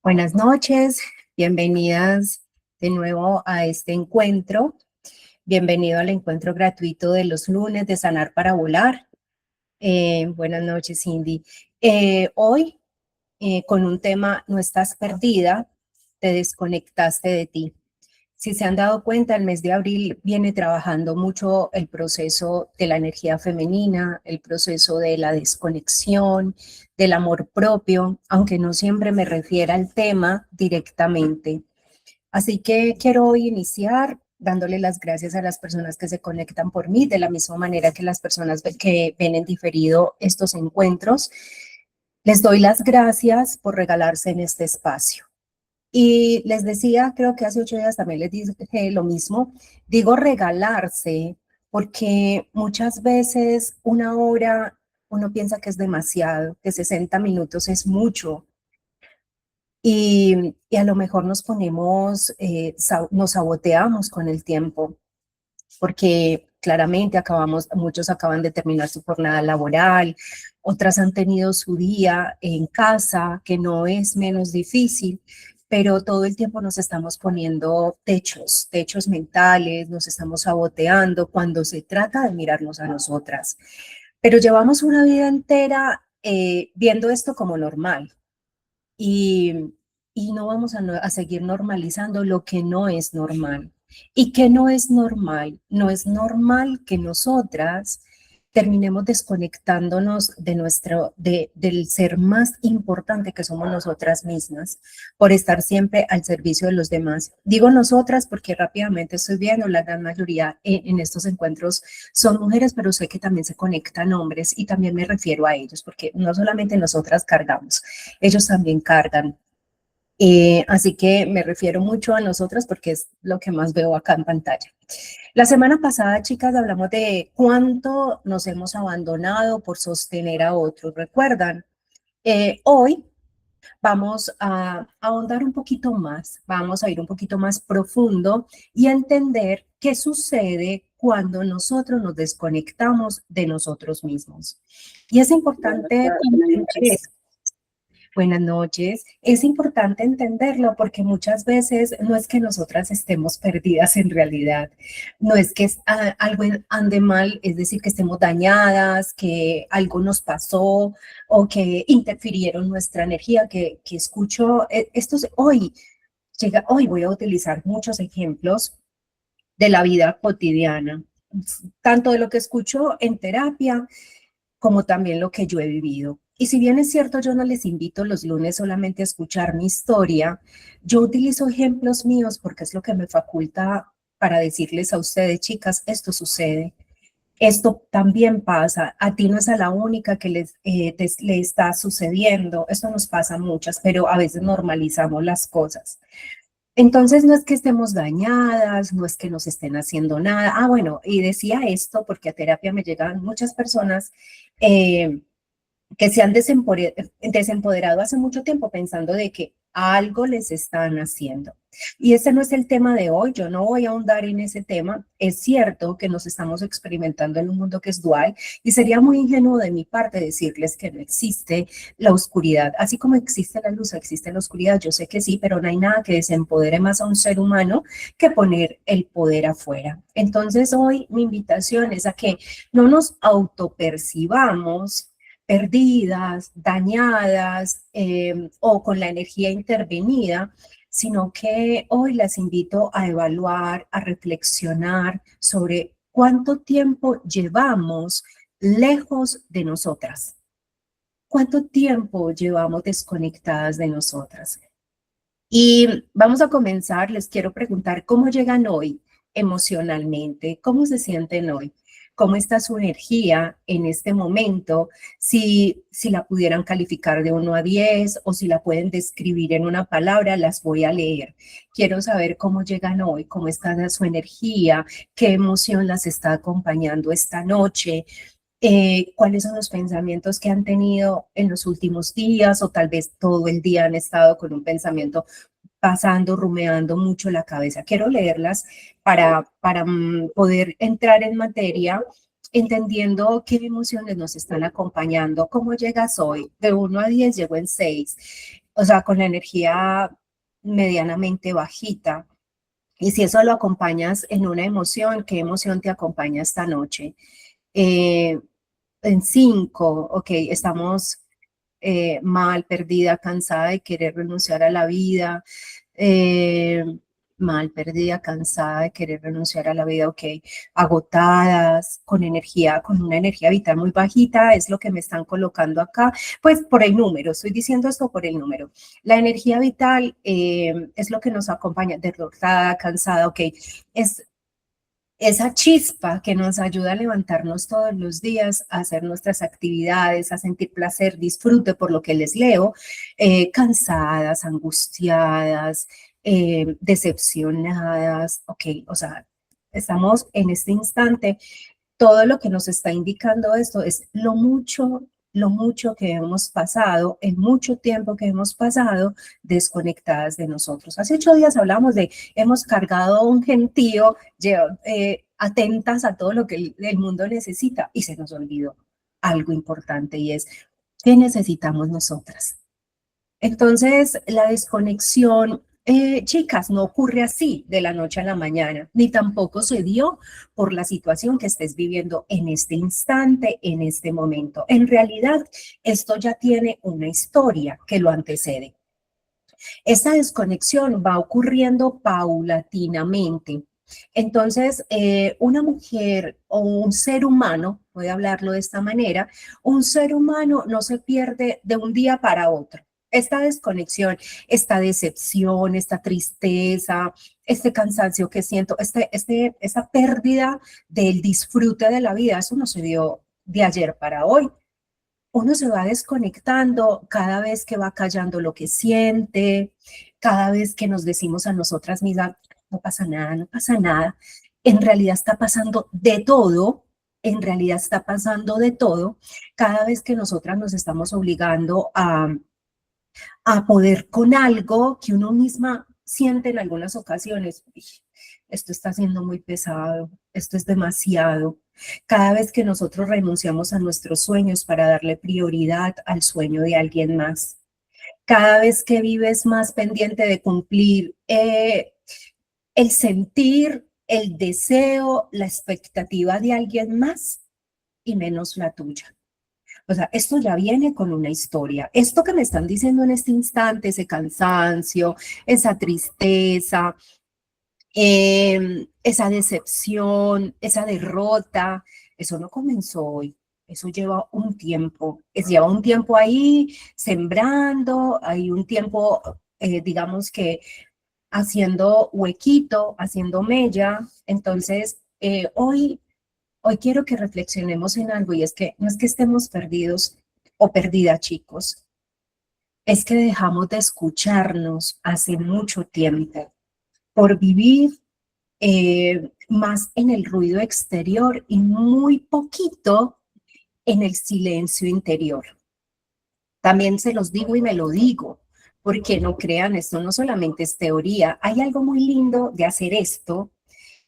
Buenas noches, bienvenidas de nuevo a este encuentro. Bienvenido al encuentro gratuito de los lunes de Sanar para Volar. Buenas noches, Cindy. Hoy, con un tema, no estás perdida, te desconectaste de ti. Si se han dado cuenta, el mes de abril viene trabajando mucho el proceso de la energía femenina, el proceso de la desconexión, del amor propio, aunque no siempre me refiera al tema directamente. Así que quiero hoy iniciar dándole las gracias a las personas que se conectan por mí, de la misma manera que las personas que ven en diferido estos encuentros. Les doy las gracias por regalarse en este espacio. Y les decía, creo que hace 8 días también les dije lo mismo, digo regalarse, porque muchas veces una hora uno piensa que es demasiado, que 60 minutos es mucho, y a lo mejor nos ponemos, nos saboteamos con el tiempo, porque claramente muchos acaban de terminar su jornada laboral, otras han tenido su día en casa, que no es menos difícil, pero todo el tiempo nos estamos poniendo techos mentales, nos estamos saboteando cuando se trata de mirarnos a nosotras. Pero llevamos una vida entera viendo esto como normal y, y no vamos a seguir normalizando lo que no es normal. ¿Y qué no es normal? No es normal que nosotras terminemos desconectándonos del ser más importante que somos nosotras mismas por estar siempre al servicio de los demás. Digo nosotras porque rápidamente estoy viendo la gran mayoría en estos encuentros son mujeres, pero sé que también se conectan hombres y también me refiero a ellos porque no solamente nosotras cargamos, ellos también cargan. Así que me refiero mucho a nosotras porque es lo que más veo acá en pantalla. La semana pasada, chicas, hablamos de cuánto nos hemos abandonado por sostener a otros. ¿Recuerdan? Hoy vamos a ahondar un poquito más, vamos a ir un poquito más profundo y a entender qué sucede cuando nosotros nos desconectamos de nosotros mismos. Y es importante entender. Buenas noches. Es importante entenderlo porque muchas veces no es que nosotras estemos perdidas en realidad, no es que algo ande mal, es decir, que estemos dañadas, que algo nos pasó o que interfirieron nuestra energía, que escucho, hoy voy a utilizar muchos ejemplos de la vida cotidiana, tanto de lo que escucho en terapia como también lo que yo he vivido. Y si bien es cierto, yo no les invito los lunes solamente a escuchar mi historia, yo utilizo ejemplos míos porque es lo que me faculta para decirles a ustedes, chicas, esto sucede, esto también pasa, a ti no es a la única que le está sucediendo, esto nos pasa a muchas, pero a veces normalizamos las cosas. Entonces no es que estemos dañadas, no es que nos estén haciendo nada. Bueno, y decía esto porque a terapia me llegan muchas personas eh, que se han desempoderado hace mucho tiempo pensando de que algo les están haciendo. Y ese no es el tema de hoy, yo no voy a ahondar en ese tema. Es cierto que nos estamos experimentando en un mundo que es dual y sería muy ingenuo de mi parte decirles que no existe la oscuridad. Así como existe la luz, existe la oscuridad, yo sé que sí, pero no hay nada que desempodere más a un ser humano que poner el poder afuera. Entonces hoy mi invitación es a que no nos autopercibamos perdidas, dañadas o con la energía intervenida, sino que hoy las invito a evaluar, a reflexionar sobre cuánto tiempo llevamos lejos de nosotras, cuánto tiempo llevamos desconectadas de nosotras. Y vamos a comenzar, les quiero preguntar cómo llegan hoy emocionalmente, cómo se sienten hoy, cómo está su energía en este momento, si la pudieran calificar de 1 a 10 o si la pueden describir en una palabra, las voy a leer. Quiero saber cómo llegan hoy, cómo está su energía, qué emoción las está acompañando esta noche. ¿Cuáles son los pensamientos que han tenido en los últimos días o tal vez todo el día han estado con un pensamiento pasando, rumeando mucho la cabeza? Quiero leerlas para poder entrar en materia, entendiendo qué emociones nos están acompañando. ¿Cómo llegas hoy? De 1 a 10 llego en 6. o sea, con la energía medianamente bajita. Y si eso lo acompañas en una emoción, ¿qué emoción te acompaña esta noche? Eh, en 5, ok, estamos mal, perdida, cansada de querer renunciar a la vida, eh, mal, perdida, cansada de querer renunciar a la vida, ok, agotadas, con energía, con una energía vital muy bajita, es lo que me están colocando acá, pues por el número, estoy diciendo esto por el número. La energía vital es lo que nos acompaña, derrotada, cansada, ok, es esa chispa que nos ayuda a levantarnos todos los días, a hacer nuestras actividades, a sentir placer, disfrute por lo que les leo, cansadas, angustiadas, decepcionadas, ok, o sea, estamos en este instante, todo lo que nos está indicando esto es lo mucho que hemos pasado, el mucho tiempo que hemos pasado desconectadas de nosotros. Hace 8 días hablamos de hemos cargado un gentío atentas a todo lo que el mundo necesita y se nos olvidó algo importante y es ¿qué necesitamos nosotras? Entonces, la desconexión, chicas, no ocurre así de la noche a la mañana, ni tampoco se dio por la situación que estés viviendo en este instante, en este momento. En realidad, esto ya tiene una historia que lo antecede. Esta desconexión va ocurriendo paulatinamente. Entonces, una mujer o un ser humano, voy a hablarlo de esta manera, un ser humano no se pierde de un día para otro. Esta desconexión, esta decepción, esta tristeza, este cansancio que siento, esta pérdida del disfrute de la vida, eso no se dio de ayer para hoy. Uno se va desconectando cada vez que va callando lo que siente, cada vez que nos decimos a nosotras mismas, no pasa nada, no pasa nada. En realidad está pasando de todo, en realidad está pasando de todo. Cada vez que nosotras nos estamos obligando a poder con algo que uno misma siente en algunas ocasiones, esto está siendo muy pesado, esto es demasiado. Cada vez que nosotros renunciamos a nuestros sueños para darle prioridad al sueño de alguien más, cada vez que vives más pendiente de cumplir el sentir, el deseo, la expectativa de alguien más y menos la tuya. O sea, esto ya viene con una historia. Esto que me están diciendo en este instante, ese cansancio, esa tristeza, esa decepción, esa derrota, eso no comenzó hoy. Eso lleva un tiempo ahí sembrando, hay un tiempo, digamos que haciendo huequito, haciendo mella. Entonces, hoy quiero que reflexionemos en algo y es que no es que estemos perdidos o perdidas, chicos, es que dejamos de escucharnos hace mucho tiempo por vivir más en el ruido exterior y muy poquito en el silencio interior. También se los digo y me lo digo, porque no crean, esto no solamente es teoría, hay algo muy lindo de hacer esto.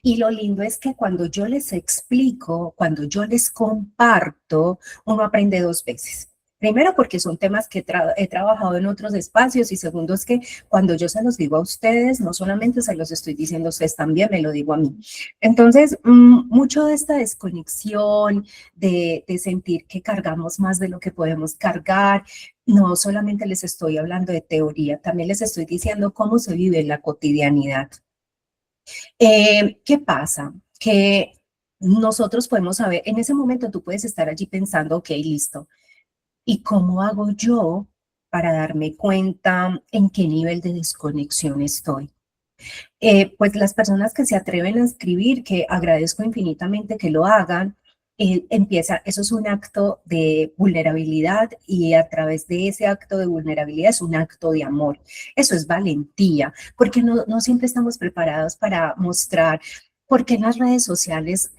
Y lo lindo es que cuando yo les explico, cuando yo les comparto, uno aprende 2 veces. Primero, porque son temas que he trabajado en otros espacios y segundo es que cuando yo se los digo a ustedes, no solamente se los estoy diciendo a ustedes, también me lo digo a mí. Entonces, mucho de esta desconexión, de sentir que cargamos más de lo que podemos cargar, no solamente les estoy hablando de teoría, también les estoy diciendo cómo se vive en la cotidianidad. ¿Qué pasa? Que nosotros podemos saber, en ese momento tú puedes estar allí pensando, ok, listo, ¿y cómo hago yo para darme cuenta en qué nivel de desconexión estoy? Pues las personas que se atreven a escribir, que agradezco infinitamente que lo hagan, eso es un acto de vulnerabilidad y a través de ese acto de vulnerabilidad es un acto de amor. Eso es valentía, porque no siempre estamos preparados para mostrar, porque en las redes sociales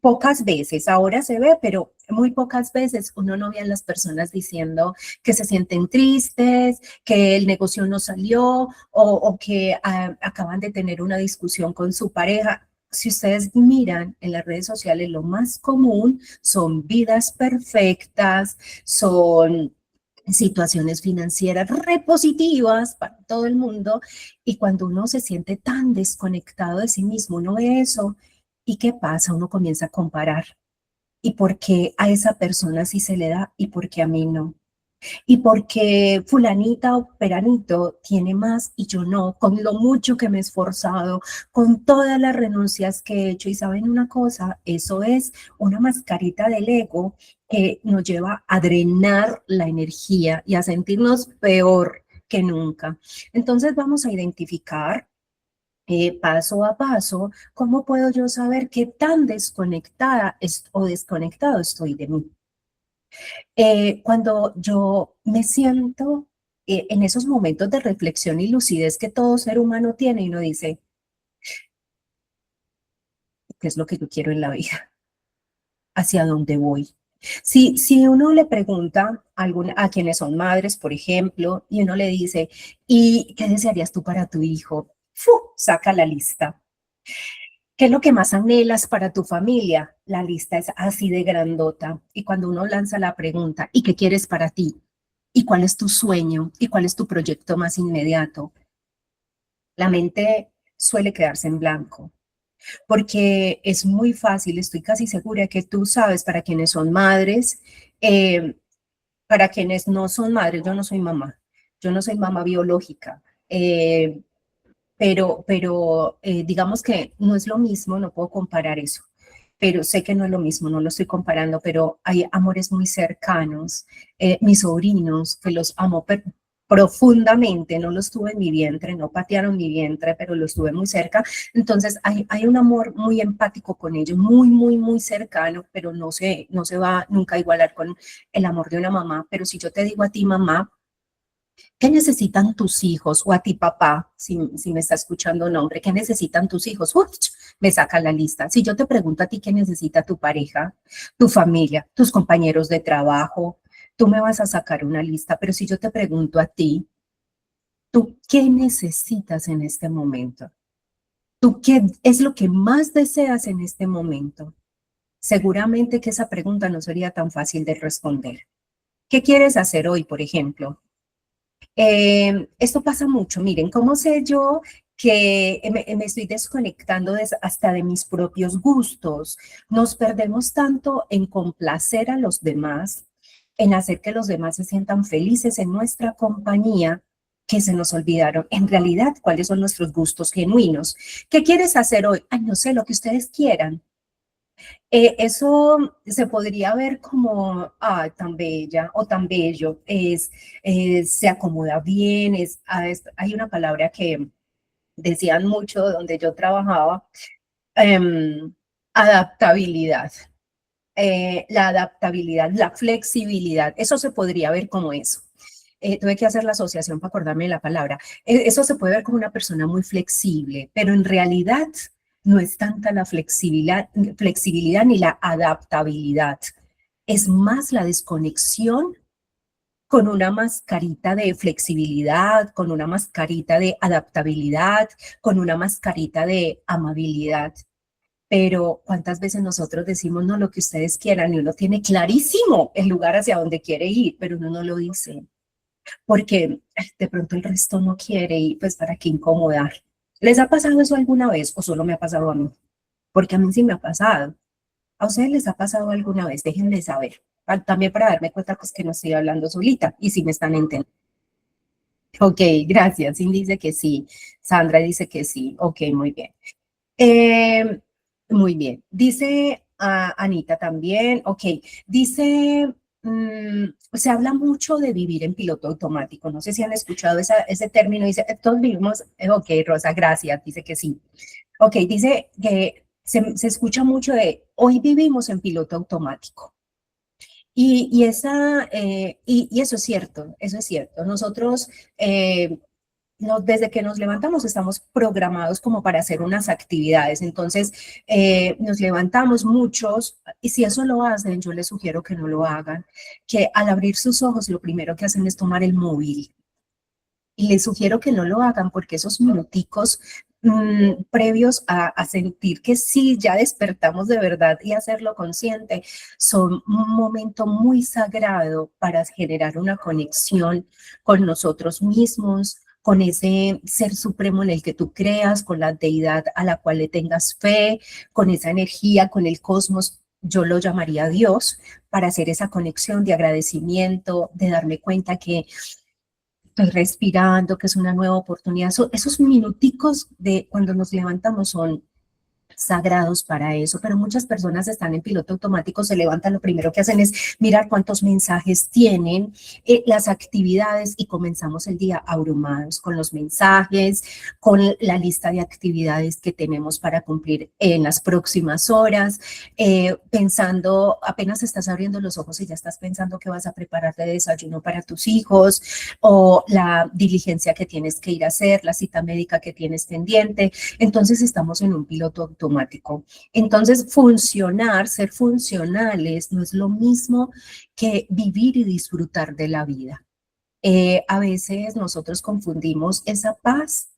pocas veces, ahora se ve, pero muy pocas veces uno no ve a las personas diciendo que se sienten tristes, que el negocio no salió o que acaban de tener una discusión con su pareja. Si ustedes miran en las redes sociales, lo más común son vidas perfectas, son situaciones financieras repositivas para todo el mundo, y cuando uno se siente tan desconectado de sí mismo, uno ve eso, ¿y qué pasa? Uno comienza a comparar. ¿Y por qué a esa persona sí se le da y por qué a mí no? Y porque fulanita o peranito tiene más y yo no, con lo mucho que me he esforzado, con todas las renuncias que he hecho. Y saben una cosa, eso es una mascarita del ego que nos lleva a drenar la energía y a sentirnos peor que nunca. Entonces vamos a identificar paso a paso cómo puedo yo saber qué tan desconectada o desconectado estoy de mí. Cuando yo me siento en esos momentos de reflexión y lucidez que todo ser humano tiene y uno dice, ¿qué es lo que yo quiero en la vida? ¿Hacia dónde voy? Si uno le pregunta a quienes son madres, por ejemplo, y uno le dice, ¿y qué desearías tú para tu hijo? ¡Fu! Saca la lista. ¿Qué es lo que más anhelas para tu familia? La lista es así de grandota. Y cuando uno lanza la pregunta, ¿y qué quieres para ti? ¿Y cuál es tu sueño? ¿Y cuál es tu proyecto más inmediato? La mente suele quedarse en blanco, porque es muy fácil, estoy casi segura que tú sabes para quienes son madres, eh, para quienes no son madres, yo no soy mamá biológica, pero digamos que no es lo mismo, no puedo comparar eso, pero sé que no es lo mismo, no lo estoy comparando, pero hay amores muy cercanos, mis sobrinos, que los amo profundamente, no los tuve en mi vientre, no patearon mi vientre, pero los tuve muy cerca, entonces hay un amor muy empático con ellos, muy, muy, muy cercano, pero no se va nunca a igualar con el amor de una mamá, pero si yo te digo a ti, mamá, ¿qué necesitan tus hijos? O a ti, papá, si me está escuchando un hombre, ¿qué necesitan tus hijos? Uf, me saca la lista. Si yo te pregunto a ti qué necesita tu pareja, tu familia, tus compañeros de trabajo, tú me vas a sacar una lista. Pero si yo te pregunto a ti, ¿tú qué necesitas en este momento? ¿Tú qué es lo que más deseas en este momento? Seguramente que esa pregunta no sería tan fácil de responder. ¿Qué quieres hacer hoy, por ejemplo? Esto pasa mucho. Miren, ¿cómo sé yo que me estoy desconectando hasta de mis propios gustos? Nos perdemos tanto en complacer a los demás, en hacer que los demás se sientan felices en nuestra compañía, que se nos olvidaron en realidad cuáles son nuestros gustos genuinos. ¿Qué quieres hacer hoy? Ay, no sé, lo que ustedes quieran. Eso se podría ver como tan bella o tan bello, se acomoda bien, hay una palabra que decían mucho donde yo trabajaba, em, adaptabilidad. La adaptabilidad, la flexibilidad, eso se podría ver como eso. Tuve que hacer la asociación para acordarme de la palabra. Eso se puede ver como una persona muy flexible, pero en realidad no es tanta la flexibilidad ni la adaptabilidad. Es más la desconexión con una mascarita de flexibilidad, con una mascarita de adaptabilidad, con una mascarita de amabilidad. Pero ¿cuántas veces nosotros decimos no lo que ustedes quieran y uno tiene clarísimo el lugar hacia donde quiere ir, pero uno no lo dice? Porque de pronto el resto no quiere y pues para qué incomodar. ¿Les ha pasado eso alguna vez o solo me ha pasado a mí? Porque a mí sí me ha pasado. ¿A ustedes les ha pasado alguna vez? Déjenme saber. También para darme cuenta pues que no estoy hablando solita y si me están entendiendo. Ok, gracias. Cindy dice que sí. Sandra dice que sí. Ok, muy bien. Eh, Muy bien. Dice Anita también. Ok. Dice, se habla mucho de vivir en piloto automático. No sé si han escuchado ese término. Dice, todos vivimos. Ok, Rosa, gracias. Dice que sí. Ok, dice que se escucha mucho de hoy vivimos en piloto automático. Y eso es cierto, eso es cierto. Nosotros desde que nos levantamos estamos programados como para hacer unas actividades. Entonces, nos levantamos muchos y si eso lo hacen, yo les sugiero que no lo hagan, que al abrir sus ojos lo primero que hacen es tomar el móvil. Y les sugiero que no lo hagan porque esos minuticos previos a sentir que sí, ya despertamos de verdad y hacerlo consciente, son un momento muy sagrado para generar una conexión con nosotros mismos, con ese ser supremo en el que tú creas, con la deidad a la cual le tengas fe, con esa energía, con el cosmos. Yo lo llamaría Dios, para hacer esa conexión de agradecimiento, de darme cuenta que estoy respirando, que es una nueva oportunidad. Esos minuticos de cuando nos levantamos son sagrados para eso, pero muchas personas están en piloto automático, se levantan, lo primero que hacen es mirar cuántos mensajes tienen, las actividades, y comenzamos el día abrumados con los mensajes, con la lista de actividades que tenemos para cumplir en las próximas horas, pensando, apenas estás abriendo los ojos y ya estás pensando que vas a preparar de desayuno para tus hijos, o la diligencia que tienes que ir a hacer, la cita médica que tienes pendiente. Entonces estamos en un piloto automático. Entonces funcionar, ser funcionales, no es lo mismo que vivir y disfrutar de la vida. A veces nosotros confundimos esa paz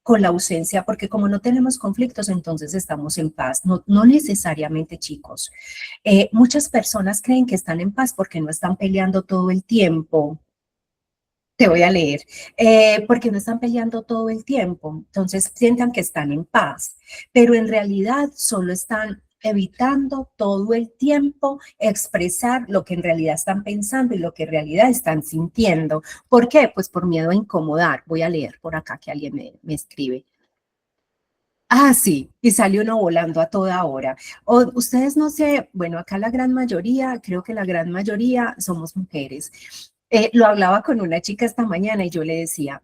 con la ausencia, porque como no tenemos conflictos, entonces estamos en paz. No, no necesariamente, chicos. Muchas personas creen que están en paz porque no están peleando todo el tiempo. Te voy a leer, porque no están peleando todo el tiempo, entonces sientan que están en paz, pero en realidad solo están evitando todo el tiempo expresar lo que en realidad están pensando y lo que en realidad están sintiendo. ¿Por qué? Pues por miedo a incomodar. Voy a leer por acá que alguien me escribe. Ah, sí, y sale uno volando a toda hora. O ustedes no sé, bueno, acá la gran mayoría, creo que la gran mayoría somos mujeres. Lo hablaba con una chica esta mañana y yo le decía,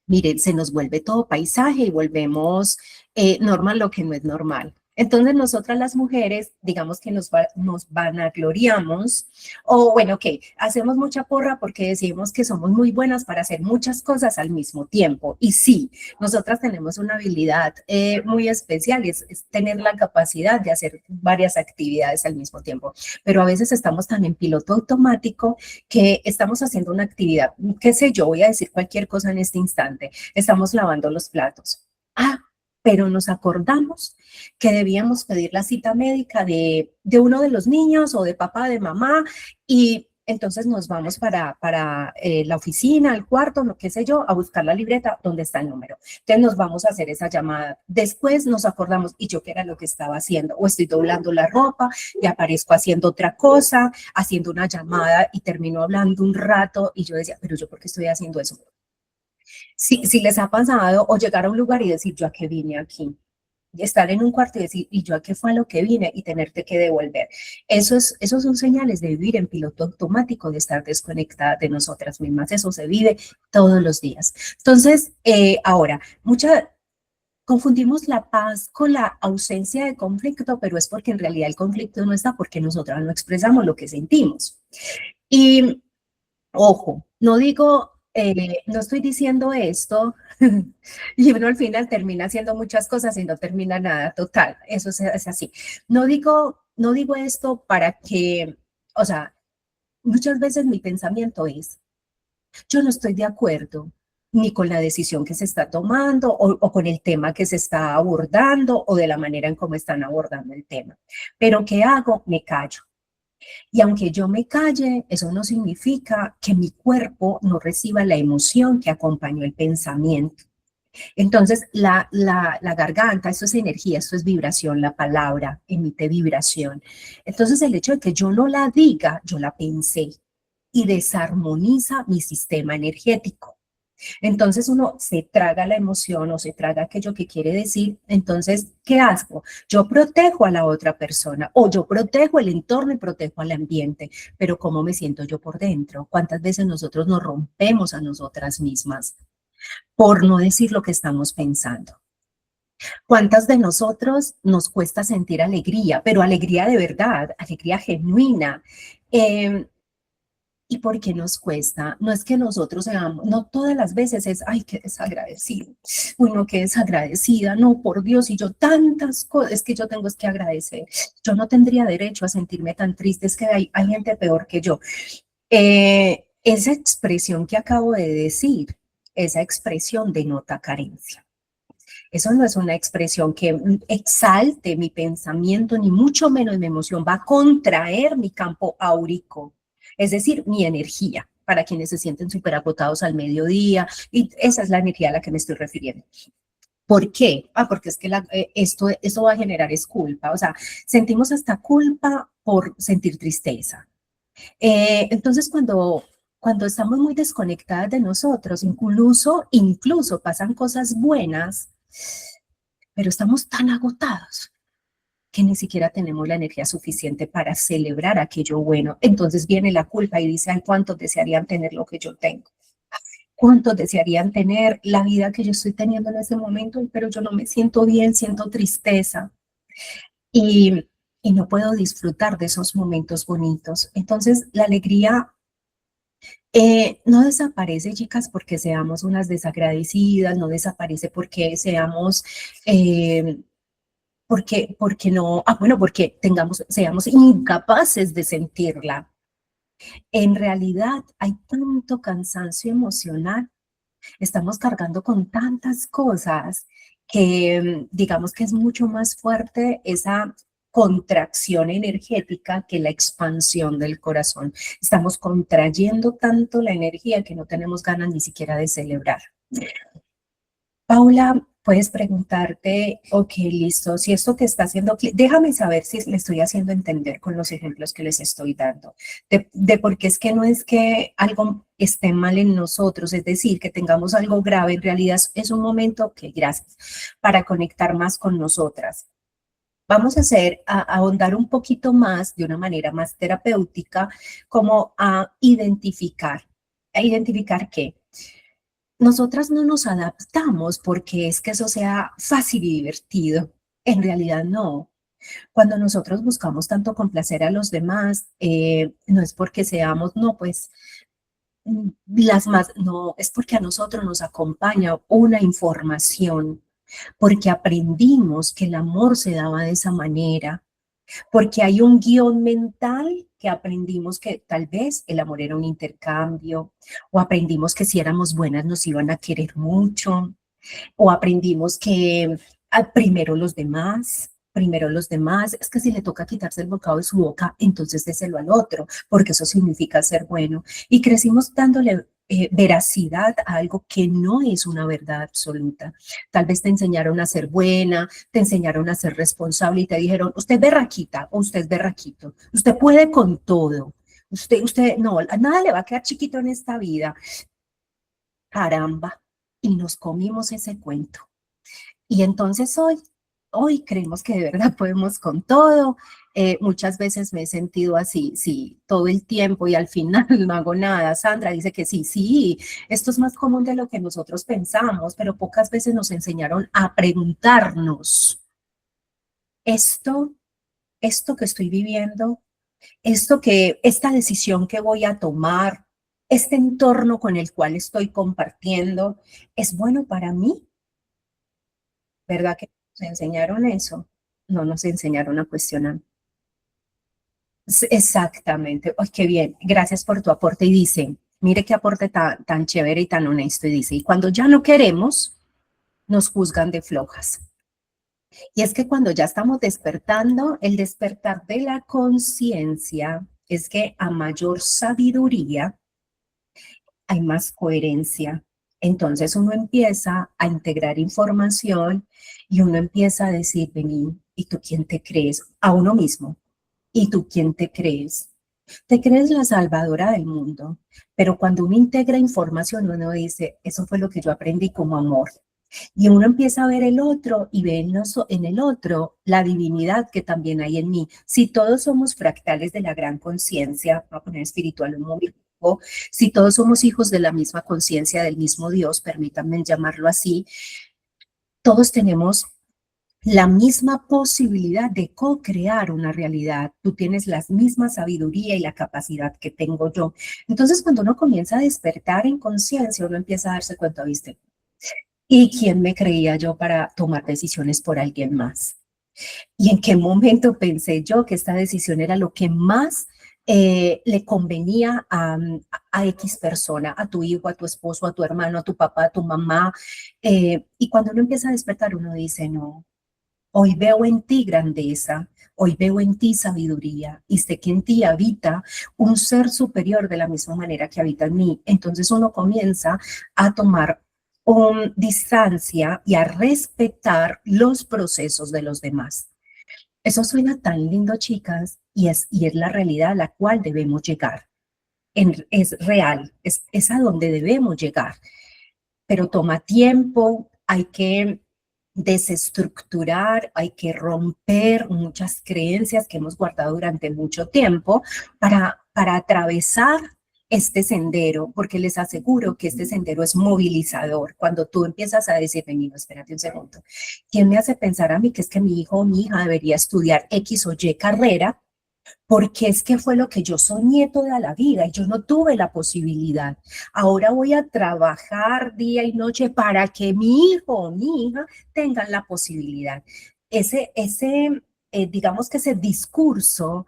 miren, se nos vuelve todo paisaje y volvemos normal lo que no es normal. Entonces nosotras las mujeres, digamos que nos vanagloriamos, o bueno, que hacemos mucha porra porque decimos que somos muy buenas para hacer muchas cosas al mismo tiempo. Y sí, nosotras tenemos una habilidad muy especial, es tener la capacidad de hacer varias actividades al mismo tiempo. Pero a veces estamos tan en piloto automático que estamos haciendo una actividad, qué sé yo, voy a decir cualquier cosa en este instante, estamos lavando los platos. Ah, pero nos acordamos que debíamos pedir la cita médica de uno de los niños o de papá, de mamá, y entonces nos vamos para la oficina, el cuarto, no qué sé yo, a buscar la libreta donde está el número. Entonces nos vamos a hacer esa llamada. Después nos acordamos, ¿y yo qué era lo que estaba haciendo? O estoy doblando la ropa y aparezco haciendo otra cosa, haciendo una llamada y termino hablando un rato y yo decía, pero yo ¿por qué estoy haciendo eso? Si les ha pasado o llegar a un lugar y decir, ¿yo a qué vine aquí? Estar en un cuarto y decir, ¿y yo a qué fue a lo que vine? Y tenerte que devolver. Esos son señales de vivir en piloto automático, de estar desconectada de nosotras mismas. Eso se vive todos los días. Entonces, ahora, confundimos la paz con la ausencia de conflicto, pero es porque en realidad el conflicto no está porque nosotras no expresamos lo que sentimos. Y ojo, no digo, no estoy diciendo esto y uno al final termina haciendo muchas cosas y no termina nada, total, eso es así. No digo esto para que, o sea, muchas veces mi pensamiento es, yo no estoy de acuerdo ni con la decisión que se está tomando o con el tema que se está abordando o de la manera en cómo están abordando el tema. Pero ¿qué hago? Me callo. Y aunque yo me calle, eso no significa que mi cuerpo no reciba la emoción que acompañó el pensamiento. Entonces, la garganta, esto es energía, esto es vibración, la palabra emite vibración. Entonces, el hecho de que yo no la diga, yo la pensé y desarmoniza mi sistema energético. Entonces uno se traga la emoción o se traga aquello que quiere decir. Entonces, ¿qué hago? Yo protejo a la otra persona o yo protejo el entorno y protejo al ambiente, pero ¿cómo me siento yo por dentro? ¿Cuántas veces nosotros nos rompemos a nosotras mismas por no decir lo que estamos pensando? ¿Cuántas de nosotros nos cuesta sentir alegría, pero alegría de verdad, alegría genuina? ¿Y por qué nos cuesta? No es que nosotros seamos, no todas las veces es, ay, qué desagradecido, uy, no, qué desagradecida, no, por Dios, y yo tantas cosas, es que yo tengo es que agradecer, yo no tendría derecho a sentirme tan triste, es que hay gente peor que yo. esa expresión que acabo de decir, esa expresión denota carencia. Eso no es una expresión que exalte mi pensamiento, ni mucho menos mi emoción. Va a contraer mi campo áurico, es decir, mi energía, para quienes se sienten súper agotados al mediodía. Y esa es la energía a la que me estoy refiriendo. ¿Por qué? Porque es que esto va a generar es culpa. O sea, sentimos hasta culpa por sentir tristeza. Entonces, cuando estamos muy desconectadas de nosotros, incluso pasan cosas buenas, pero estamos tan agotados que ni siquiera tenemos la energía suficiente para celebrar aquello bueno. Entonces viene la culpa y dice, ay, ¿cuántos desearían tener lo que yo tengo? ¿Cuántos desearían tener la vida que yo estoy teniendo en ese momento? Pero yo no me siento bien, siento tristeza y, y no puedo disfrutar de esos momentos bonitos. Entonces la alegría no desaparece, chicas, porque seamos unas desagradecidas, no desaparece porque seamos, porque no, bueno, porque seamos incapaces de sentirla. En realidad hay tanto cansancio emocional, estamos cargando con tantas cosas que digamos que es mucho más fuerte esa contracción energética que la expansión del corazón. Estamos contrayendo tanto la energía que no tenemos ganas ni siquiera de celebrar. Paula, puedes preguntarte, ok, listo, si esto te está haciendo, déjame saber si le estoy haciendo entender con los ejemplos que les estoy dando, de por qué es que no es que algo esté mal en nosotros, es decir, que tengamos algo grave, en realidad es un momento, que gracias, para conectar más con nosotras. Vamos a ahondar un poquito más, de una manera más terapéutica, como a identificar. ¿A identificar qué? Nosotras no nos adaptamos porque es que eso sea fácil y divertido. En realidad no. Cuando nosotros buscamos tanto complacer a los demás, no es porque seamos, no, pues las más, no, es porque a nosotros nos acompaña una información, porque aprendimos que el amor se daba de esa manera, porque hay un guión mental que aprendimos que tal vez el amor era un intercambio, o aprendimos que si éramos buenas nos iban a querer mucho, o aprendimos que primero los demás, es que si le toca quitarse el bocado de su boca, entonces déselo al otro, porque eso significa ser bueno. Y crecimos dándole veracidad a algo que no es una verdad absoluta. Tal vez te enseñaron a ser buena, te enseñaron a ser responsable y te dijeron, usted es berraquita o usted es berraquito, usted puede con todo. No, nada le va a quedar chiquito en esta vida. Caramba, y nos comimos ese cuento. Y entonces hoy creemos que de verdad podemos con todo. Muchas veces me he sentido así, sí, todo el tiempo y al final no hago nada. Sandra dice que sí, sí, esto es más común de lo que nosotros pensamos, pero pocas veces nos enseñaron a preguntarnos, esto, esto que estoy viviendo, esta decisión que voy a tomar, este entorno con el cual estoy compartiendo, ¿es bueno para mí? ¿Verdad que nos enseñaron eso? No nos enseñaron a cuestionar. Exactamente. ¡Ay, qué bien! Gracias por tu aporte. Y dice, mire qué aporte tan chévere y tan honesto. Y dice, y cuando ya no queremos, nos juzgan de flojas. Y es que cuando ya estamos despertando, el despertar de la conciencia es que a mayor sabiduría hay más coherencia. Entonces uno empieza a integrar información y uno empieza a decir, vení, ¿y tú quién te crees? A uno mismo. ¿Y tú quién te crees? Te crees la salvadora del mundo, pero cuando uno integra información, uno dice, eso fue lo que yo aprendí como amor. Y uno empieza a ver el otro y ve en el otro la divinidad que también hay en mí. Si todos somos fractales de la gran conciencia, voy a poner espiritual un momento, si todos somos hijos de la misma conciencia, del mismo Dios, permítanme llamarlo así, todos tenemos la misma posibilidad de co-crear una realidad. Tú tienes la misma sabiduría y la capacidad que tengo yo. Entonces, cuando uno comienza a despertar en conciencia, uno empieza a darse cuenta, ¿viste? ¿Y quién me creía yo para tomar decisiones por alguien más? ¿Y en qué momento pensé yo que esta decisión era lo que más le convenía a X persona, a tu hijo, a tu esposo, a tu hermano, a tu papá, a tu mamá. Y cuando uno empieza a despertar, uno dice, no, hoy veo en ti grandeza, hoy veo en ti sabiduría y sé que en ti habita un ser superior de la misma manera que habita en mí. Entonces uno comienza a tomar distancia y a respetar los procesos de los demás. Eso suena tan lindo, chicas, y es la realidad a la cual debemos llegar. Es real, es a donde debemos llegar, pero toma tiempo, hay que desestructurar, hay que romper muchas creencias que hemos guardado durante mucho tiempo para atravesar este sendero, porque les aseguro que este sendero es movilizador. Cuando tú empiezas a decir, vení, no, espérate un segundo, ¿quién me hace pensar a mí que es que mi hijo o mi hija debería estudiar X o Y carrera? Porque es que fue lo que yo soñé toda la vida y yo no tuve la posibilidad. Ahora voy a trabajar día y noche para que mi hijo o mi hija tengan la posibilidad. Digamos que ese discurso,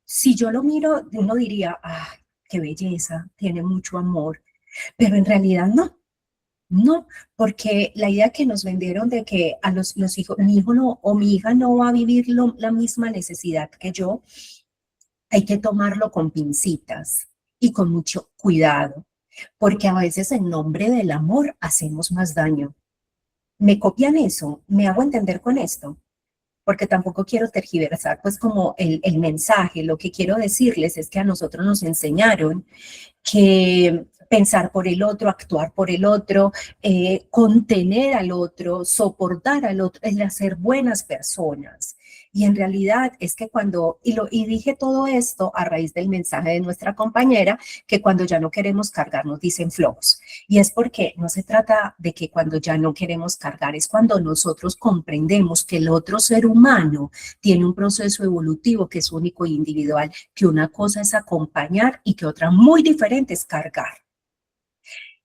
si yo lo miro, uno diría, ¡ay, qué belleza! Tiene mucho amor, pero en realidad no. No, porque la idea que nos vendieron de que a los hijos, mi hijo no o mi hija no va a vivir la misma necesidad que yo, hay que tomarlo con pincitas y con mucho cuidado, porque a veces en nombre del amor hacemos más daño. ¿Me copian eso? ¿Me hago entender con esto? Porque tampoco quiero tergiversar pues como el mensaje. Lo que quiero decirles es que a nosotros nos enseñaron que pensar por el otro, actuar por el otro, contener al otro, soportar al otro, es hacer buenas personas. Y en realidad es que y dije todo esto a raíz del mensaje de nuestra compañera, que cuando ya no queremos cargar nos dicen flojos. Y es porque no se trata de que cuando ya no queremos cargar, es cuando nosotros comprendemos que el otro ser humano tiene un proceso evolutivo que es único e individual, que una cosa es acompañar y que otra muy diferente es cargar.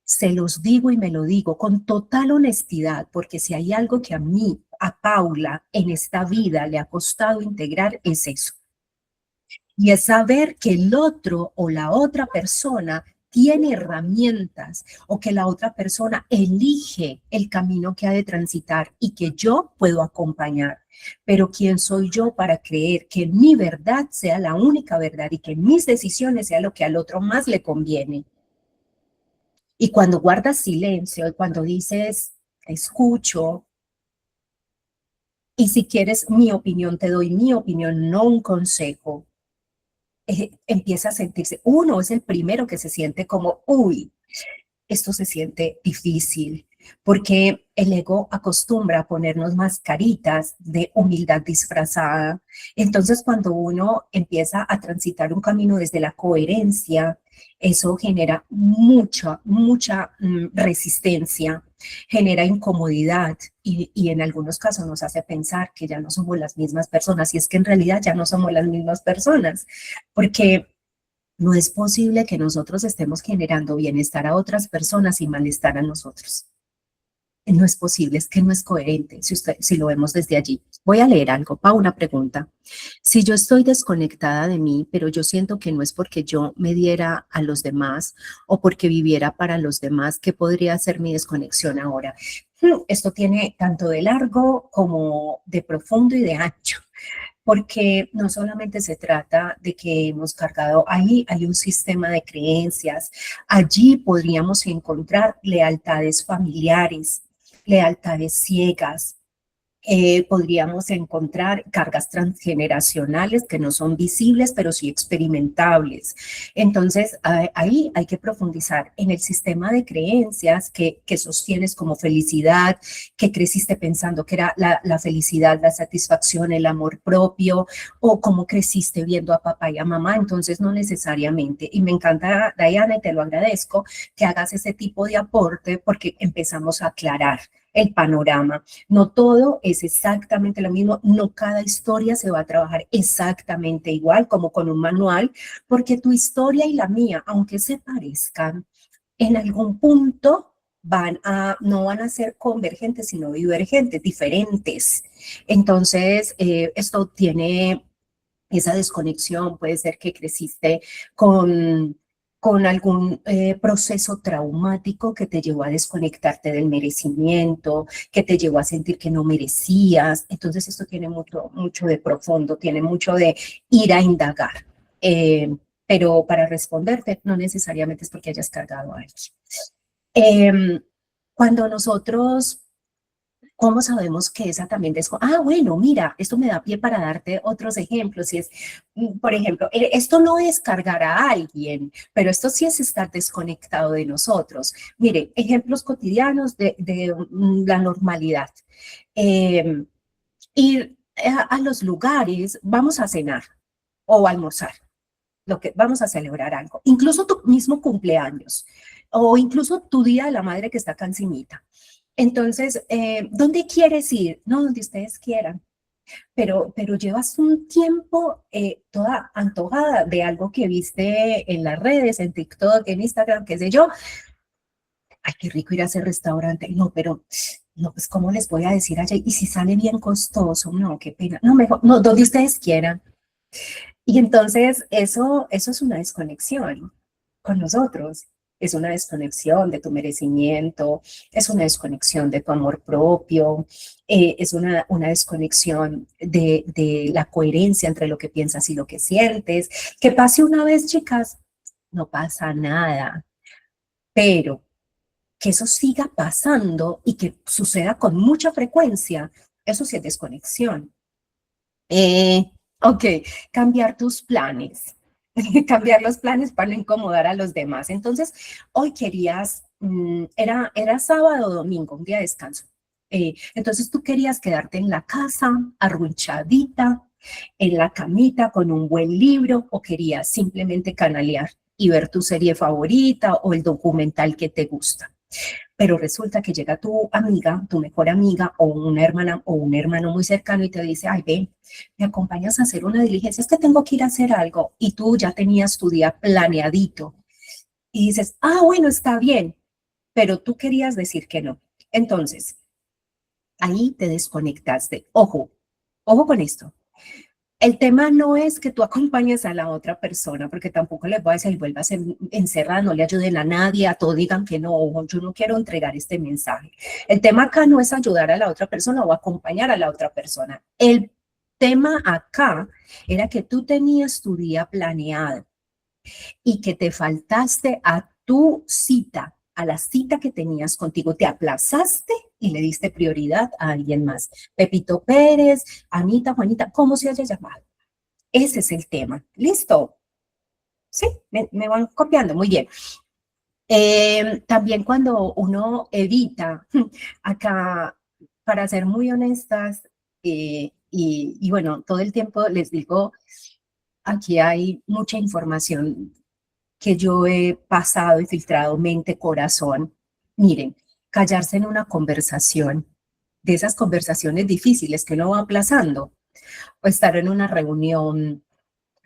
Se los digo y me lo digo con total honestidad, porque si hay algo que a mí, a Paula, en esta vida le ha costado integrar, es eso. Y es saber que el otro o la otra persona tiene herramientas o que la otra persona elige el camino que ha de transitar y que yo puedo acompañar. Pero ¿quién soy yo para creer que mi verdad sea la única verdad y que mis decisiones sea lo que al otro más le conviene? Y cuando guardas silencio y cuando dices, escucho, y si quieres mi opinión, te doy mi opinión, no un consejo, empieza a sentirse, uno es el primero que se siente como, uy, esto se siente difícil, porque el ego acostumbra a ponernos mascaritas de humildad disfrazada. Entonces, cuando uno empieza a transitar un camino desde la coherencia, eso genera mucha resistencia, genera incomodidad y en algunos casos nos hace pensar que ya no somos las mismas personas. Y es que en realidad ya no somos las mismas personas, porque no es posible que nosotros estemos generando bienestar a otras personas y malestar a nosotros. No es posible, es que no es coherente si lo vemos desde allí. Voy a leer algo, una pregunta. Si yo estoy desconectada de mí, pero yo siento que no es porque yo me diera a los demás o porque viviera para los demás, ¿qué podría ser mi desconexión ahora? Esto tiene tanto de largo como de profundo y de ancho, porque no solamente se trata de que hemos cargado, ahí hay un sistema de creencias, allí podríamos encontrar lealtades familiares, lealtades ciegas, podríamos encontrar cargas transgeneracionales que no son visibles, pero sí experimentables. Entonces, ahí hay que profundizar en el sistema de creencias que sostienes como felicidad, que creciste pensando que era la felicidad, la satisfacción, el amor propio, o cómo creciste viendo a papá y a mamá. Entonces, no necesariamente. Y me encanta, Diana, y te lo agradezco, que hagas ese tipo de aporte porque empezamos a aclarar el panorama. No todo es exactamente lo mismo, no cada historia se va a trabajar exactamente igual como con un manual, porque tu historia y la mía, aunque se parezcan, en algún punto no van a ser convergentes, sino divergentes, diferentes. Entonces, esto tiene esa desconexión, puede ser que creciste con algún proceso traumático que te llevó a desconectarte del merecimiento, que te llevó a sentir que no merecías. Entonces esto tiene mucho, mucho de profundo, tiene mucho de ir a indagar. Pero para responderte, no necesariamente es porque hayas cargado a alguien. Cuando nosotros, ¿cómo sabemos que esa también bueno, mira, esto me da pie para darte otros ejemplos. Y es, por ejemplo, esto no es cargar a alguien, pero esto sí es estar desconectado de nosotros. Mire, ejemplos cotidianos de la normalidad. Ir a los lugares, vamos a cenar o almorzar, lo que vamos a celebrar algo, incluso tu mismo cumpleaños o incluso tu día de la madre que está cansinita. Entonces, ¿dónde quieres ir? No, donde ustedes quieran. Pero llevas un tiempo toda antojada de algo que viste en las redes, en TikTok, en Instagram, qué sé yo. Ay, qué rico ir a ese restaurante. No, pero, no, pues, ¿cómo les voy a decir allá? Y si sale bien costoso, no, qué pena. No, mejor, no, donde ustedes quieran. Y entonces eso es una desconexión con nosotros. Es una desconexión de tu merecimiento, es una desconexión de tu amor propio, es una desconexión de la coherencia entre lo que piensas y lo que sientes. Que pase una vez, chicas, no pasa nada, pero que eso siga pasando y que suceda con mucha frecuencia, eso sí es desconexión. Ok, cambiar tus planes, cambiar los planes para no incomodar a los demás. Entonces, hoy querías, era sábado o domingo, un día de descanso. Entonces, tú querías quedarte en la casa, arrunchadita, en la camita con un buen libro, o querías simplemente canalear y ver tu serie favorita o el documental que te gusta. Pero resulta que llega tu amiga, tu mejor amiga o una hermana o un hermano muy cercano y te dice, ay, ven, me acompañas a hacer una diligencia, es que tengo que ir a hacer algo y tú ya tenías tu día planeadito y dices, bueno, está bien, pero tú querías decir que no. Entonces, ahí te desconectaste. Ojo, ojo con esto. El tema no es que tú acompañes a la otra persona, porque tampoco les voy a decir, vuelvas encerrada, no le ayuden a nadie, a todos digan que no, yo no quiero entregar este mensaje. El tema acá no es ayudar a la otra persona o acompañar a la otra persona. El tema acá era que tú tenías tu día planeado y que te faltaste a tu cita, a la cita que tenías contigo, te aplazaste y le diste prioridad a alguien más. Pepito Pérez, Anita, Juanita, ¿cómo se haya llamado? Ese es el tema. ¿Listo? Sí, me van copiando. Muy bien. También cuando uno evita, acá, para ser muy honestas, y bueno, todo el tiempo les digo, aquí hay mucha información que yo he pasado y filtrado mente, corazón. Miren, callarse en una conversación, de esas conversaciones difíciles que uno va aplazando, o estar en una reunión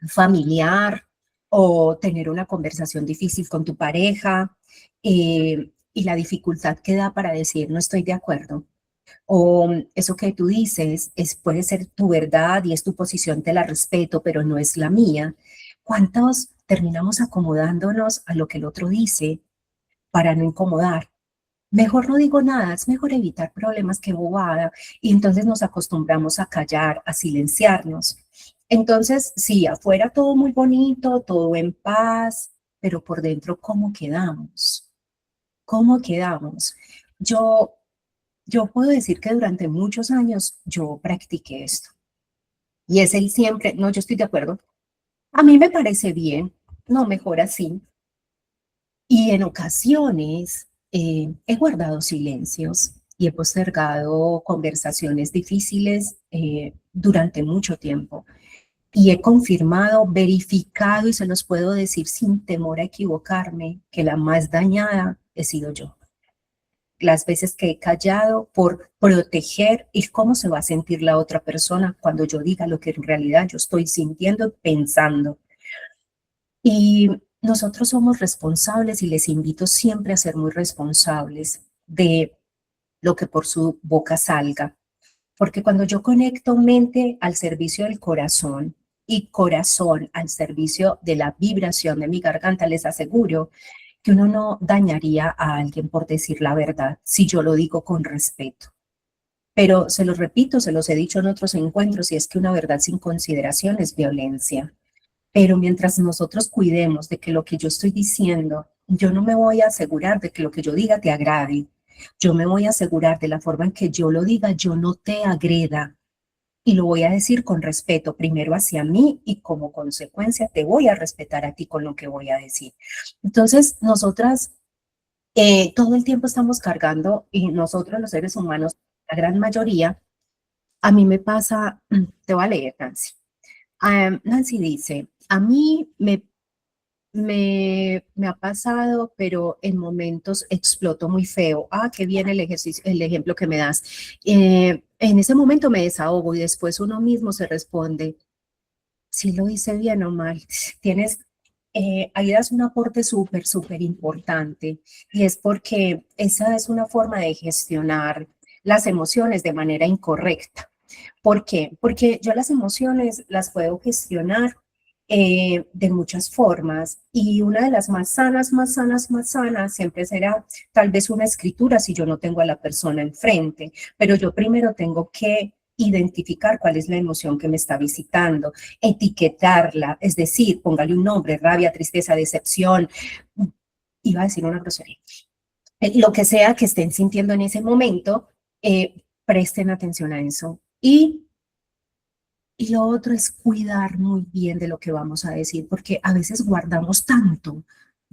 familiar o tener una conversación difícil con tu pareja y la dificultad que da para decir no estoy de acuerdo. O eso que tú dices puede ser tu verdad y es tu posición, te la respeto, pero no es la mía. ¿Cuántos terminamos acomodándonos a lo que el otro dice para no incomodar? Mejor no digo nada, es mejor evitar problemas que bobada. Y entonces nos acostumbramos a callar, a silenciarnos. Entonces, sí, afuera todo muy bonito, todo en paz, pero por dentro, ¿cómo quedamos? ¿Cómo quedamos? Yo, yo puedo decir que durante muchos años yo practiqué esto. Y es el siempre, no, yo estoy de acuerdo. A mí me parece bien, no, mejor así. Y en ocasiones he guardado silencios y he postergado conversaciones difíciles durante mucho tiempo. Y he confirmado, verificado y se los puedo decir sin temor a equivocarme, que la más dañada he sido yo. Las veces que he callado por proteger y cómo se va a sentir la otra persona cuando yo diga lo que en realidad yo estoy sintiendo, pensando. Y nosotros somos responsables y les invito siempre a ser muy responsables de lo que por su boca salga. Porque cuando yo conecto mente al servicio del corazón y corazón al servicio de la vibración de mi garganta, les aseguro que uno no dañaría a alguien por decir la verdad, si yo lo digo con respeto. Pero se los repito, se los he dicho en otros encuentros, y es que una verdad sin consideración es violencia. Pero mientras nosotros cuidemos de que lo que yo estoy diciendo, yo no me voy a asegurar de que lo que yo diga te agrade. Yo me voy a asegurar de la forma en que yo lo diga, yo no te agreda. Y lo voy a decir con respeto, primero hacia mí, y como consecuencia te voy a respetar a ti con lo que voy a decir. Entonces, nosotras todo el tiempo estamos cargando, y nosotros los seres humanos, la gran mayoría, a mí me pasa, te voy a leer, Nancy. Nancy dice, a mí me ha pasado, pero en momentos exploto muy feo. Ah, qué bien el ejercicio, el ejemplo que me das. En ese momento me desahogo y después uno mismo se responde, si lo hice bien o mal. Tienes, ahí das un aporte súper importante, y es porque esa es una forma de gestionar las emociones de manera incorrecta. ¿Por qué? Porque yo las emociones las puedo gestionar de muchas formas, y una de las más sanas siempre será tal vez una escritura si yo no tengo a la persona enfrente, pero yo primero tengo que identificar cuál es la emoción que me está visitando, etiquetarla, es decir, póngale un nombre: rabia, tristeza, decepción, iba a decir una grosería, lo que sea que estén sintiendo en ese momento, presten atención a eso. Y lo otro es cuidar muy bien de lo que vamos a decir, porque a veces guardamos tanto,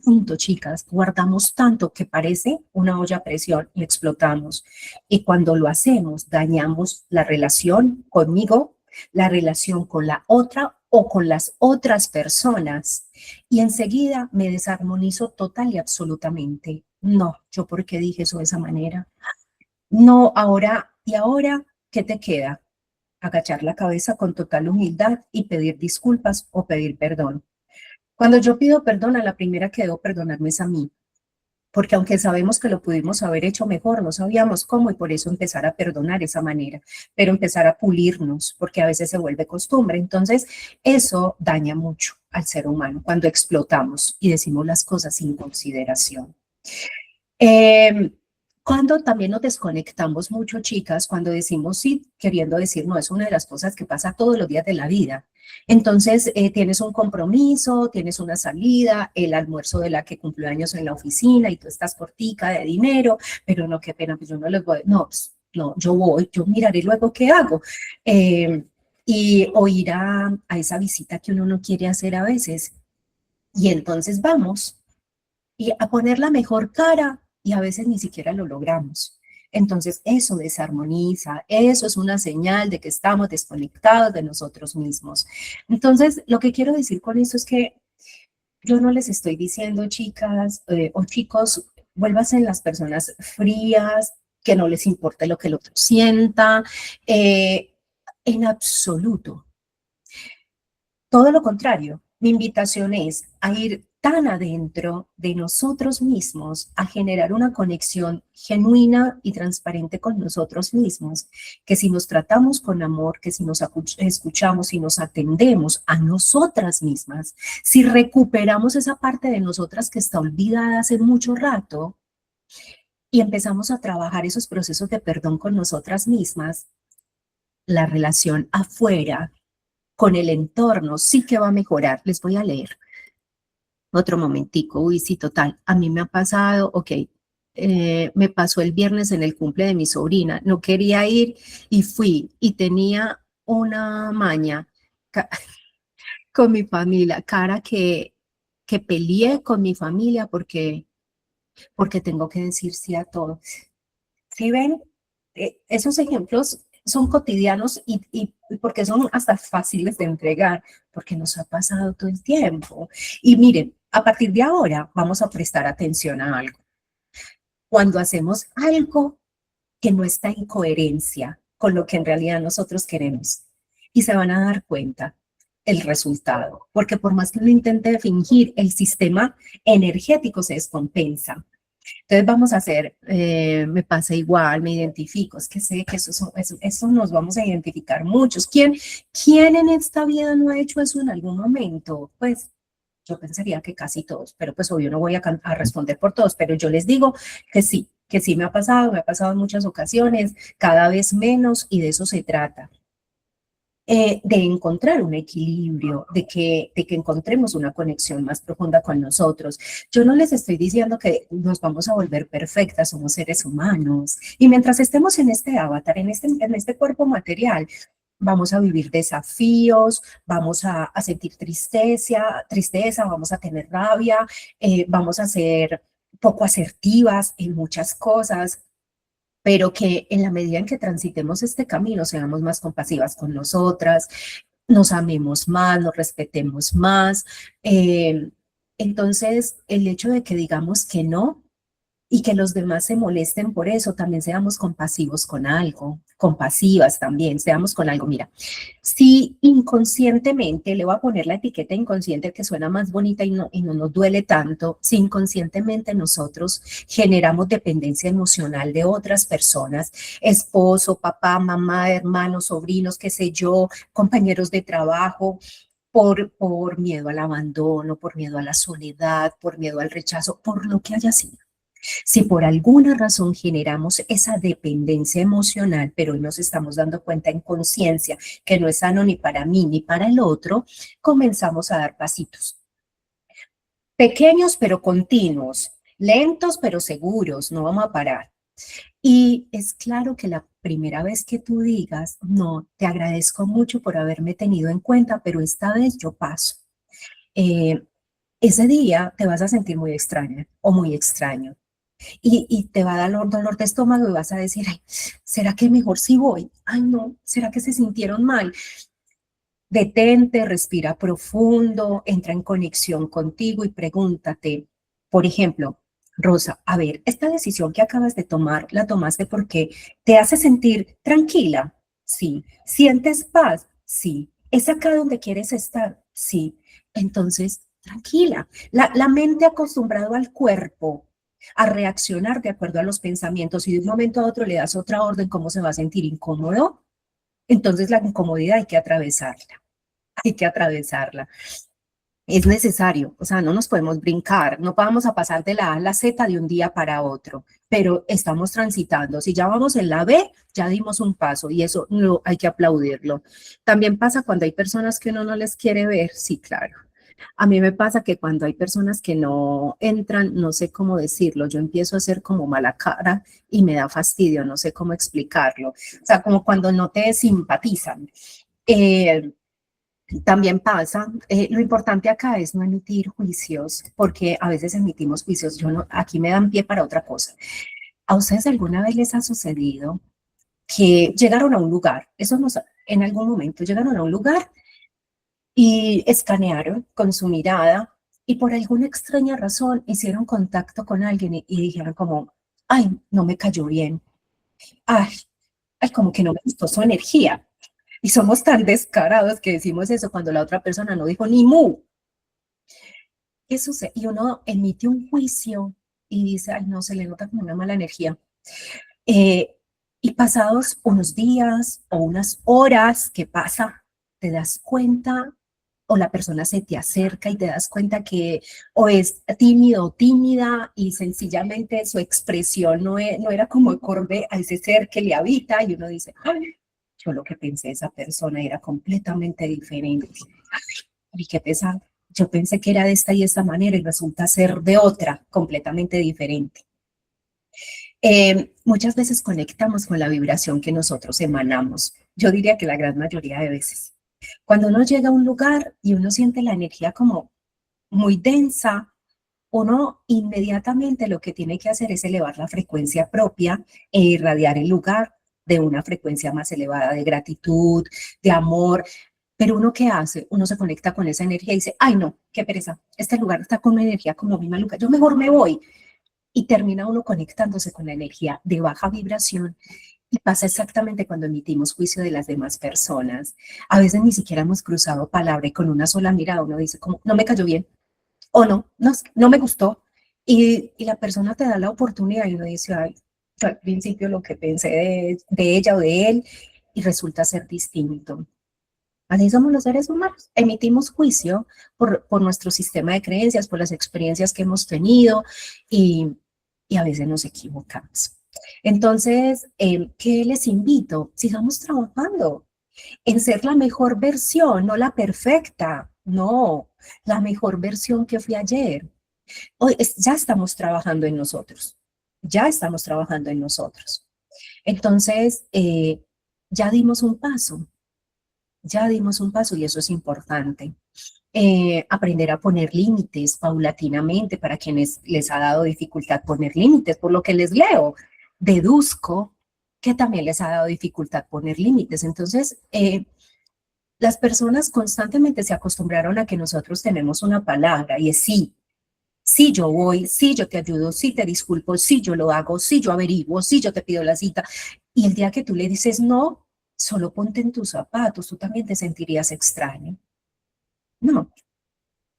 punto, chicas, guardamos tanto que parece una olla a presión y explotamos. Y cuando lo hacemos, dañamos la relación conmigo, la relación con la otra o con las otras personas. Y enseguida me desarmonizo total y absolutamente. No, yo por qué dije eso de esa manera. No, ahora, ¿y ahora qué te queda? Agachar la cabeza con total humildad y pedir disculpas o pedir perdón. Cuando yo pido perdón, a la primera que debo perdonarme es a mí, porque aunque sabemos que lo pudimos haber hecho mejor, no sabíamos cómo, y por eso empezar a perdonar esa manera, pero empezar a pulirnos, porque a veces se vuelve costumbre. Entonces, eso daña mucho al ser humano cuando explotamos y decimos las cosas sin consideración. Eh, Cuando también nos desconectamos mucho, chicas, cuando decimos sí, queriendo decir no, es una de las cosas que pasa todos los días de la vida. Entonces, tienes un compromiso, tienes una salida, el almuerzo de la que cumplió años en la oficina y tú estás cortica de dinero, pero no, qué pena, pues yo no les voy, no, no, yo voy, yo miraré luego qué hago. O ir a esa visita que uno no quiere hacer a veces. Y entonces vamos y a poner la mejor cara, y a veces ni siquiera lo logramos. Entonces eso desarmoniza, eso es una señal de que estamos desconectados de nosotros mismos. Entonces, lo que quiero decir con esto es que yo no les estoy diciendo, chicas o chicos, vuélvanse las personas frías, que no les importe lo que el otro sienta, en absoluto. Todo lo contrario, mi invitación es a ir tan adentro de nosotros mismos, a generar una conexión genuina y transparente con nosotros mismos, que si nos tratamos con amor, que si nos escuchamos y nos atendemos a nosotras mismas, si recuperamos esa parte de nosotras que está olvidada hace mucho rato y empezamos a trabajar esos procesos de perdón con nosotras mismas, la relación afuera con el entorno sí que va a mejorar. Les voy a leer otro momentico. Uy, sí, total. A mí me ha pasado, ok, me pasó el viernes en el cumple de mi sobrina. No quería ir y fui, y tenía una maña con mi familia, cara que peleé con mi familia porque tengo que decir sí a todo. ¿Sí ven? Esos ejemplos son cotidianos, y porque son hasta fáciles de entregar, porque nos ha pasado todo el tiempo. Y miren, a partir de ahora vamos a prestar atención a algo. Cuando hacemos algo que no está en coherencia con lo que en realidad nosotros queremos, y se van a dar cuenta el resultado, porque por más que uno intente fingir, el sistema energético se descompensa. Entonces vamos a hacer, me pasa igual, me identifico, es que sé que eso nos vamos a identificar muchos. ¿Quién en esta vida no ha hecho eso en algún momento? Pues yo pensaría que casi todos, pero pues obvio no voy a responder por todos, pero yo les digo que sí me ha pasado en muchas ocasiones, cada vez menos y de eso se trata. De encontrar un equilibrio, de que encontremos una conexión más profunda con nosotros. Yo no les estoy diciendo que nos vamos a volver perfectas, somos seres humanos. Y mientras estemos en este avatar, en este cuerpo material, vamos a vivir desafíos, vamos a sentir tristeza, vamos a tener rabia, vamos a ser poco asertivas en muchas cosas, pero que en la medida en que transitemos este camino seamos más compasivas con nosotras, nos amemos más, nos respetemos más. Eh, entonces, el hecho de que digamos que no y que los demás se molesten por eso, también seamos compasivos con algo, compasivas también, seamos con algo. Mira, si inconscientemente, le voy a poner la etiqueta inconsciente que suena más bonita y no nos duele tanto, si inconscientemente nosotros generamos dependencia emocional de otras personas, esposo, papá, mamá, hermanos, sobrinos, qué sé yo, compañeros de trabajo, por miedo al abandono, por miedo a la soledad, por miedo al rechazo, por lo que haya sido. Si por alguna razón generamos esa dependencia emocional, pero hoy nos estamos dando cuenta en conciencia que no es sano ni para mí ni para el otro, comenzamos a dar pasitos. Pequeños pero continuos, lentos pero seguros, no vamos a parar. Y es claro que la primera vez que tú digas, no, te agradezco mucho por haberme tenido en cuenta, pero esta vez yo paso. Eh, ese día te vas a sentir muy extraña o muy extraño y te va a dar dolor de estómago y vas a decir, ay, ¿será que mejor si voy? Ay, no, ¿será que se sintieron mal? Detente, respira profundo, entra en conexión contigo y pregúntate, por ejemplo, Rosa, a ver, esta decisión que acabas de tomar, ¿la tomaste porque te hace sentir tranquila? Sí. ¿Sientes paz? Sí. ¿Es acá donde quieres estar? Sí. Entonces, tranquila. La mente acostumbrado al cuerpo a reaccionar de acuerdo a los pensamientos y de un momento a otro le das otra orden, ¿cómo se va a sentir incómodo? Entonces la incomodidad hay que atravesarla, hay que atravesarla. Es necesario, o sea, no nos podemos brincar, no vamos a pasar de la A a la Z de un día para otro, pero estamos transitando. Si ya vamos en la B, ya dimos un paso y eso no hay que aplaudirlo. También pasa cuando hay personas que uno no les quiere ver, sí, claro. A mí me pasa que cuando hay personas que no entran, no sé cómo decirlo, yo empiezo a hacer como mala cara y me da fastidio, no sé cómo explicarlo. O sea, como cuando no te simpatizan. Eh, también pasa, lo importante acá es no emitir juicios, porque a veces emitimos juicios, yo no, aquí me dan pie para otra cosa. ¿A ustedes alguna vez les ha sucedido que llegaron a un lugar, eso nos, en algún momento llegaron a un lugar y escanearon con su mirada y por alguna extraña razón hicieron contacto con alguien y dijeron como, ay, no me cayó bien, ay, ay, como que no me gustó su energía? Y somos tan descarados que decimos eso cuando la otra persona no dijo ni mu. ¿Qué sucede? Y uno emite un juicio y dice, ay, no, se le nota como una mala energía. Eh, y pasados unos días o unas horas, ¿qué pasa? Te das cuenta o la persona se te acerca y te das cuenta que o es tímido o tímida y sencillamente su expresión no era como acorde a ese ser que le habita y uno dice, ay, yo lo que pensé de esa persona era completamente diferente. Y qué pesar. Yo pensé que era de esta y esta manera y resulta ser de otra, completamente diferente. Muchas veces conectamos con la vibración que nosotros emanamos. Yo diría que la gran mayoría de veces. Cuando uno llega a un lugar y uno siente la energía como muy densa, uno inmediatamente lo que tiene que hacer es elevar la frecuencia propia e irradiar el lugar de una frecuencia más elevada de gratitud, de amor. Pero uno qué hace, uno se conecta con esa energía y dice, ay no, qué pereza, este lugar está con una energía como muy maluca, yo mejor me voy. Y termina uno conectándose con la energía de baja vibración y pasa exactamente cuando emitimos juicio de las demás personas. A veces ni siquiera hemos cruzado palabra y con una sola mirada uno dice como, no me cayó bien o no, no, no me gustó. Y la persona te da la oportunidad y uno dice, ay, yo al principio lo que pensé de ella o de él y resulta ser distinto. Así somos los seres humanos. Emitimos juicio por nuestro sistema de creencias, por las experiencias que hemos tenido y a veces nos equivocamos. Entonces, ¿qué les invito? Sigamos trabajando en ser la mejor versión, no la perfecta, no, la mejor versión que fui ayer. Hoy ya estamos trabajando en nosotros, ya estamos trabajando en nosotros. Entonces, ya dimos un paso, ya dimos un paso y eso es importante. Aprender a poner límites paulatinamente para quienes les ha dado dificultad poner límites, por lo que les leo, deduzco que también les ha dado dificultad poner límites. Entonces, las personas constantemente se acostumbraron a que nosotros tenemos una palabra y es sí. Sí, yo voy, sí, yo te ayudo, sí te disculpo, sí, yo lo hago, sí, yo averiguo, sí, yo te pido la cita. Y el día que tú le dices no, solo ponte en tus zapatos, tú también te sentirías extraño. No.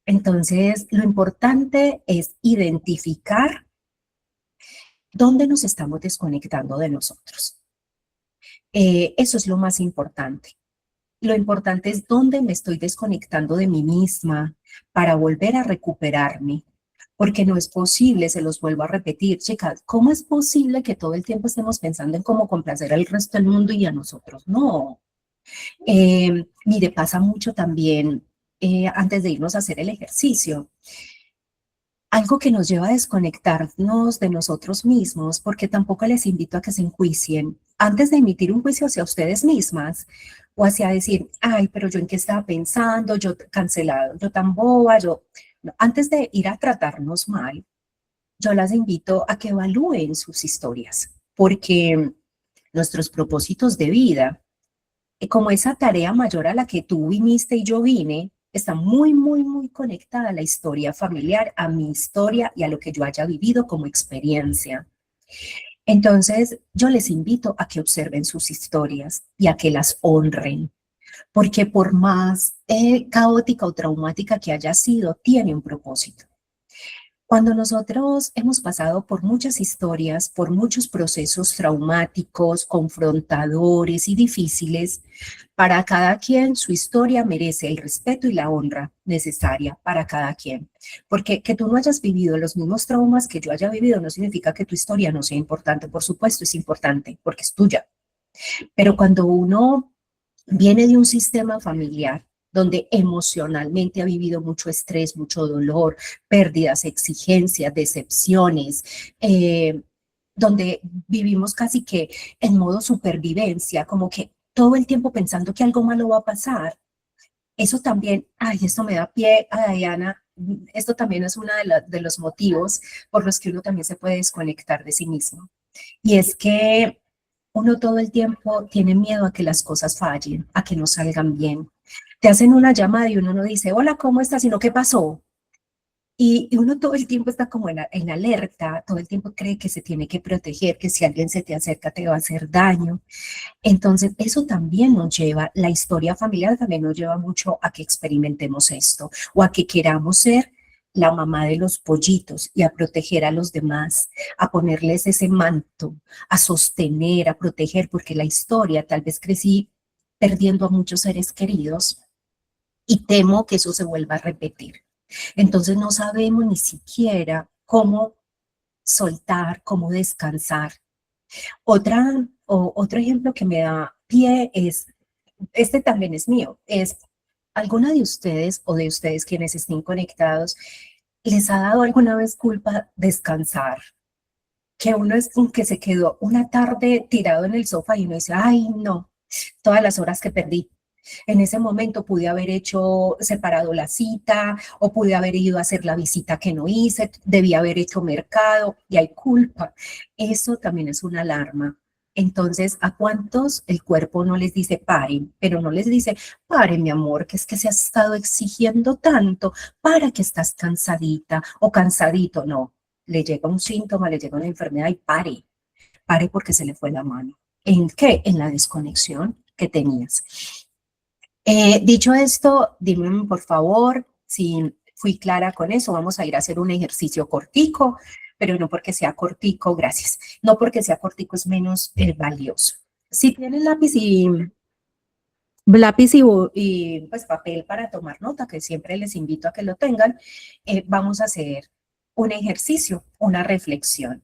Entonces, lo importante es identificar dónde nos estamos desconectando de nosotros. Eso es lo más importante. Lo importante es dónde me estoy desconectando de mí misma para volver a recuperarme. Porque no es posible, se los vuelvo a repetir, chicas, ¿cómo es posible que todo el tiempo estemos pensando en cómo complacer al resto del mundo y a nosotros? No. Mire, pasa mucho también antes de irnos a hacer el ejercicio. Algo que nos lleva a desconectarnos de nosotros mismos, porque tampoco les invito a que se enjuicien antes de emitir un juicio hacia ustedes mismas o hacia decir, ay, pero yo en qué estaba pensando, yo cancelado, yo tan boba, yo... No, antes de ir a tratarnos mal, yo las invito a que evalúen sus historias, porque nuestros propósitos de vida, como esa tarea mayor a la que tú viniste y yo vine, está muy, muy, muy conectada a la historia familiar, a mi historia y a lo que yo haya vivido como experiencia. Entonces, yo les invito a que observen sus historias y a que las honren, porque por más caótica o traumática que haya sido, tiene un propósito. Cuando nosotros hemos pasado por muchas historias, por muchos procesos traumáticos, confrontadores y difíciles, para cada quien su historia merece el respeto y la honra necesaria para cada quien. Porque que tú no hayas vivido los mismos traumas que yo haya vivido no significa que tu historia no sea importante. Por supuesto es importante porque es tuya. Pero cuando uno viene de un sistema familiar donde emocionalmente ha vivido mucho estrés, mucho dolor, pérdidas, exigencias, decepciones, donde vivimos casi que en modo supervivencia, como que todo el tiempo pensando que algo malo va a pasar. Eso también, ay, esto me da pie a Diana, esto también es uno de los motivos por los que uno también se puede desconectar de sí mismo. Y es que uno todo el tiempo tiene miedo a que las cosas fallen, a que no salgan bien. Te hacen una llamada y uno no dice, hola, ¿cómo estás? Sino, ¿qué pasó? Y uno todo el tiempo está como en alerta, todo el tiempo cree que se tiene que proteger, que si alguien se te acerca te va a hacer daño. Entonces, eso también nos lleva, la historia familiar también nos lleva mucho a que experimentemos esto o a que queramos ser la mamá de los pollitos y a proteger a los demás, a ponerles ese manto, a sostener, a proteger, porque la historia, tal vez crecí perdiendo a muchos seres queridos y temo que eso se vuelva a repetir. Entonces no sabemos ni siquiera cómo soltar, cómo descansar. Otro ejemplo que me da pie es, este también es mío, es alguna de ustedes o de ustedes quienes estén conectados, ¿les ha dado alguna vez culpa descansar? Que uno es un que se quedó una tarde tirado en el sofá y uno dice, ay no, todas las horas que perdí. En ese momento pude haber hecho, separado la cita o pude haber ido a hacer la visita que no hice, debía haber hecho mercado y hay culpa. Eso también es una alarma. Entonces, ¿a cuántos el cuerpo no les dice paren? Pero no les dice, paren, mi amor, que es que se ha estado exigiendo tanto, para que estás cansadita o cansadito. No, le llega un síntoma, le llega una enfermedad y pare, pare porque se le fue la mano. ¿En qué? En la desconexión que tenías. Dicho esto, dime por favor fui clara con eso, vamos a ir a hacer un ejercicio cortico, pero no porque sea cortico, gracias, no porque sea cortico es menos valioso. Si tienes lápiz y pues papel para tomar nota, que siempre les invito a que lo tengan, vamos a hacer un ejercicio, una reflexión.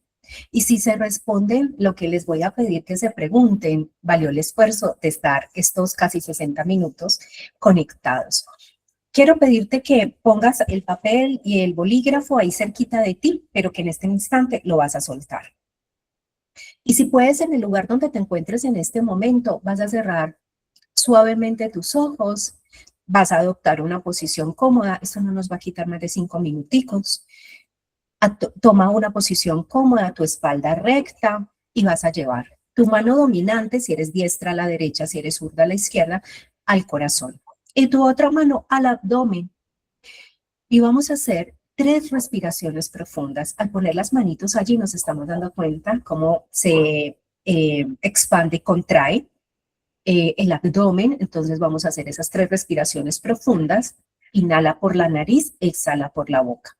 Y si se responden, lo que les voy a pedir que se pregunten, ¿valió el esfuerzo de estar estos casi 60 minutos conectados? Quiero pedirte que pongas el papel y el bolígrafo ahí cerquita de ti, pero que en este instante lo vas a soltar. Y si puedes, en el lugar donde te encuentres en este momento, vas a cerrar suavemente tus ojos, vas a adoptar una posición cómoda, esto no nos va a quitar más de 5 minuticos. Toma una posición cómoda, tu espalda recta y vas a llevar tu mano dominante, si eres diestra a la derecha, si eres zurda a la izquierda, al corazón. Y tu otra mano al abdomen. Y vamos a hacer 3 respiraciones profundas. Al poner las manitos allí nos estamos dando cuenta cómo se expande y contrae el abdomen. Entonces vamos a hacer esas 3 respiraciones profundas. Inhala por la nariz, exhala por la boca.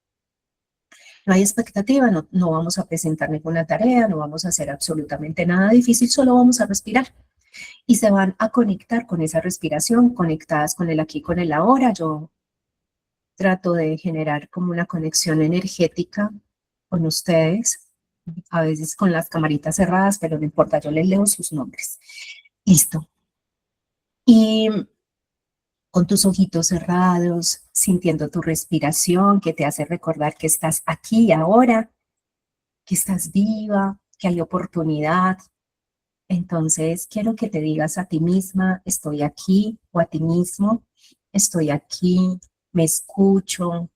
No hay expectativa, no vamos a presentar ninguna tarea, no vamos a hacer absolutamente nada difícil, solo vamos a respirar. Y se van a conectar con esa respiración, conectadas con el aquí, con el ahora. Yo trato de generar como una conexión energética con ustedes, a veces con las camaritas cerradas, pero no importa, yo les leo sus nombres. Listo. Y con tus ojitos cerrados, sintiendo tu respiración que te hace recordar que estás aquí y ahora, que estás viva, que hay oportunidad. Entonces, quiero que te digas a ti misma, estoy aquí, o a ti mismo, estoy aquí, me escucho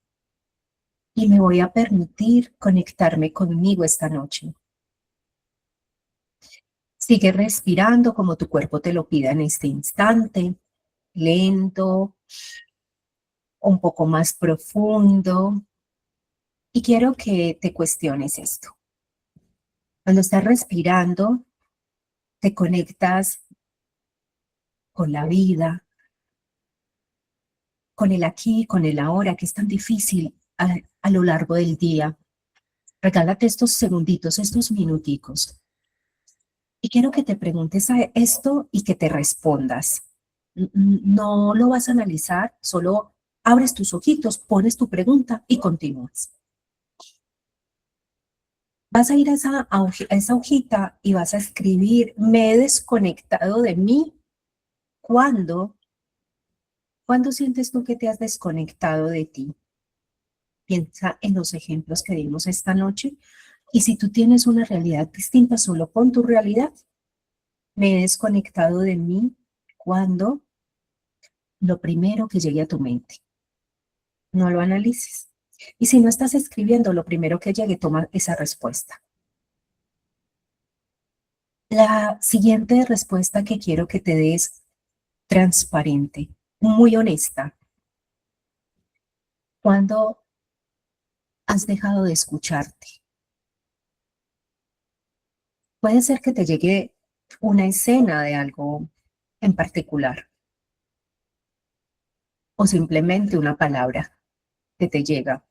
y me voy a permitir conectarme conmigo esta noche. Sigue respirando como tu cuerpo te lo pida en este instante, lento, un poco más profundo. Y quiero que te cuestiones esto. Cuando estás respirando, te conectas con la vida, con el aquí, con el ahora, que es tan difícil a lo largo del día. Regálate estos segunditos, estos minuticos. Y quiero que te preguntes a esto y que te respondas. No lo vas a analizar, solo abres tus ojitos, pones tu pregunta y continúas. Vas a ir a esa hojita y vas a escribir, me he desconectado de mí. ¿Cuándo? ¿Cuándo sientes tú que te has desconectado de ti? Piensa en los ejemplos que dimos esta noche y si tú tienes una realidad distinta, solo pon tu realidad. Me he desconectado de mí. ¿Cuándo? Lo primero que llegue a tu mente. No lo analices. Y si no estás escribiendo, lo primero que llegue, toma esa respuesta. La siguiente respuesta que quiero que te des transparente, muy honesta. ¿Cuándo has dejado de escucharte? Puede ser que te llegue una escena de algo en particular o simplemente una palabra que te llega.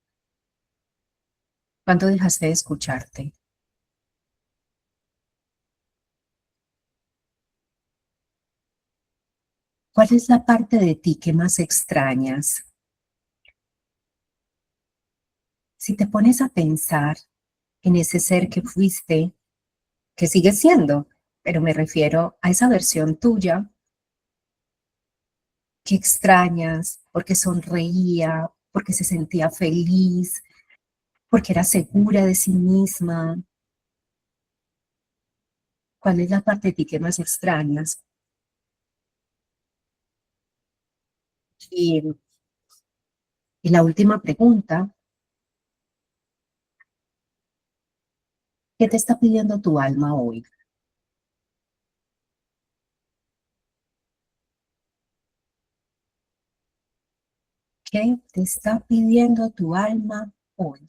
¿Cuándo dejaste de escucharte? ¿Cuál es la parte de ti que más extrañas? Si te pones a pensar en ese ser que fuiste, que sigues siendo, pero me refiero a esa versión tuya que extrañas porque sonreía, porque se sentía feliz, porque era segura de sí misma. ¿Cuál es la parte de ti que más extrañas? Y, y la última pregunta, ¿qué te está pidiendo tu alma hoy? ¿Qué te está pidiendo tu alma hoy?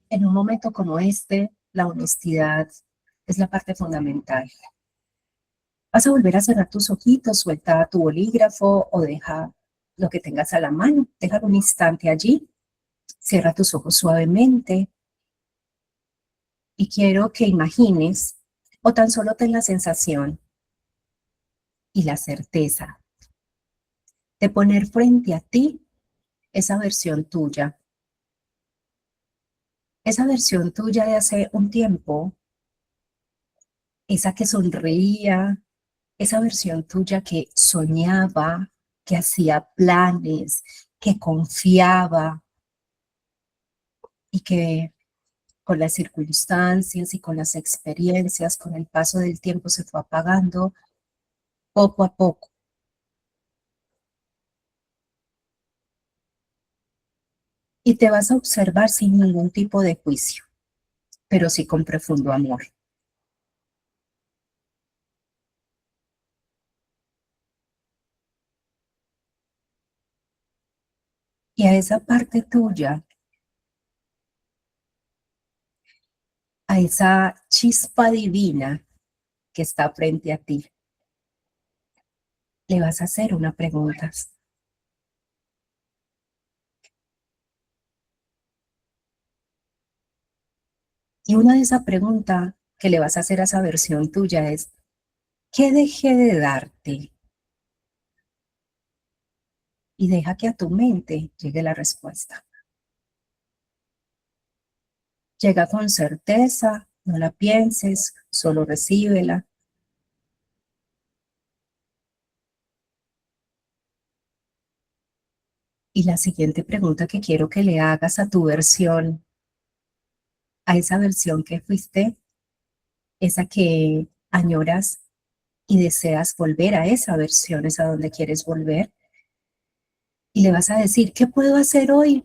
En un momento como este, la honestidad es la parte fundamental. Vas a volver a cerrar tus ojitos, suelta tu bolígrafo o deja lo que tengas a la mano. Deja un instante allí, cierra tus ojos suavemente y quiero que imagines o tan solo ten la sensación y la certeza de poner frente a ti esa versión tuya de hace un tiempo, esa que sonreía, esa versión tuya que soñaba, que hacía planes, que confiaba y que con las circunstancias y con las experiencias, con el paso del tiempo se fue apagando poco a poco. Y te vas a observar sin ningún tipo de juicio, pero sí con profundo amor. Y a esa parte tuya, a esa chispa divina que está frente a ti, le vas a hacer una pregunta. Y una de esas preguntas que le vas a hacer a esa versión tuya es, ¿qué dejé de darte? Y deja que a tu mente llegue la respuesta. Llega con certeza, no la pienses, solo recíbela. Y la siguiente pregunta que quiero que le hagas a tu versión, a esa versión que fuiste, esa que añoras y deseas volver a esa versión, es a donde quieres volver, y le vas a decir, ¿qué puedo hacer hoy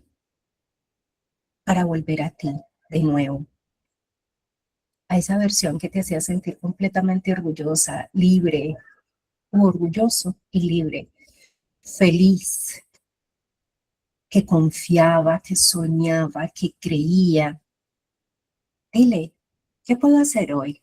para volver a ti de nuevo? A esa versión que te hacía sentir completamente orgullosa, libre, orgulloso y libre, feliz, que confiaba, que soñaba, que creía. Dile, ¿qué puedo hacer hoy?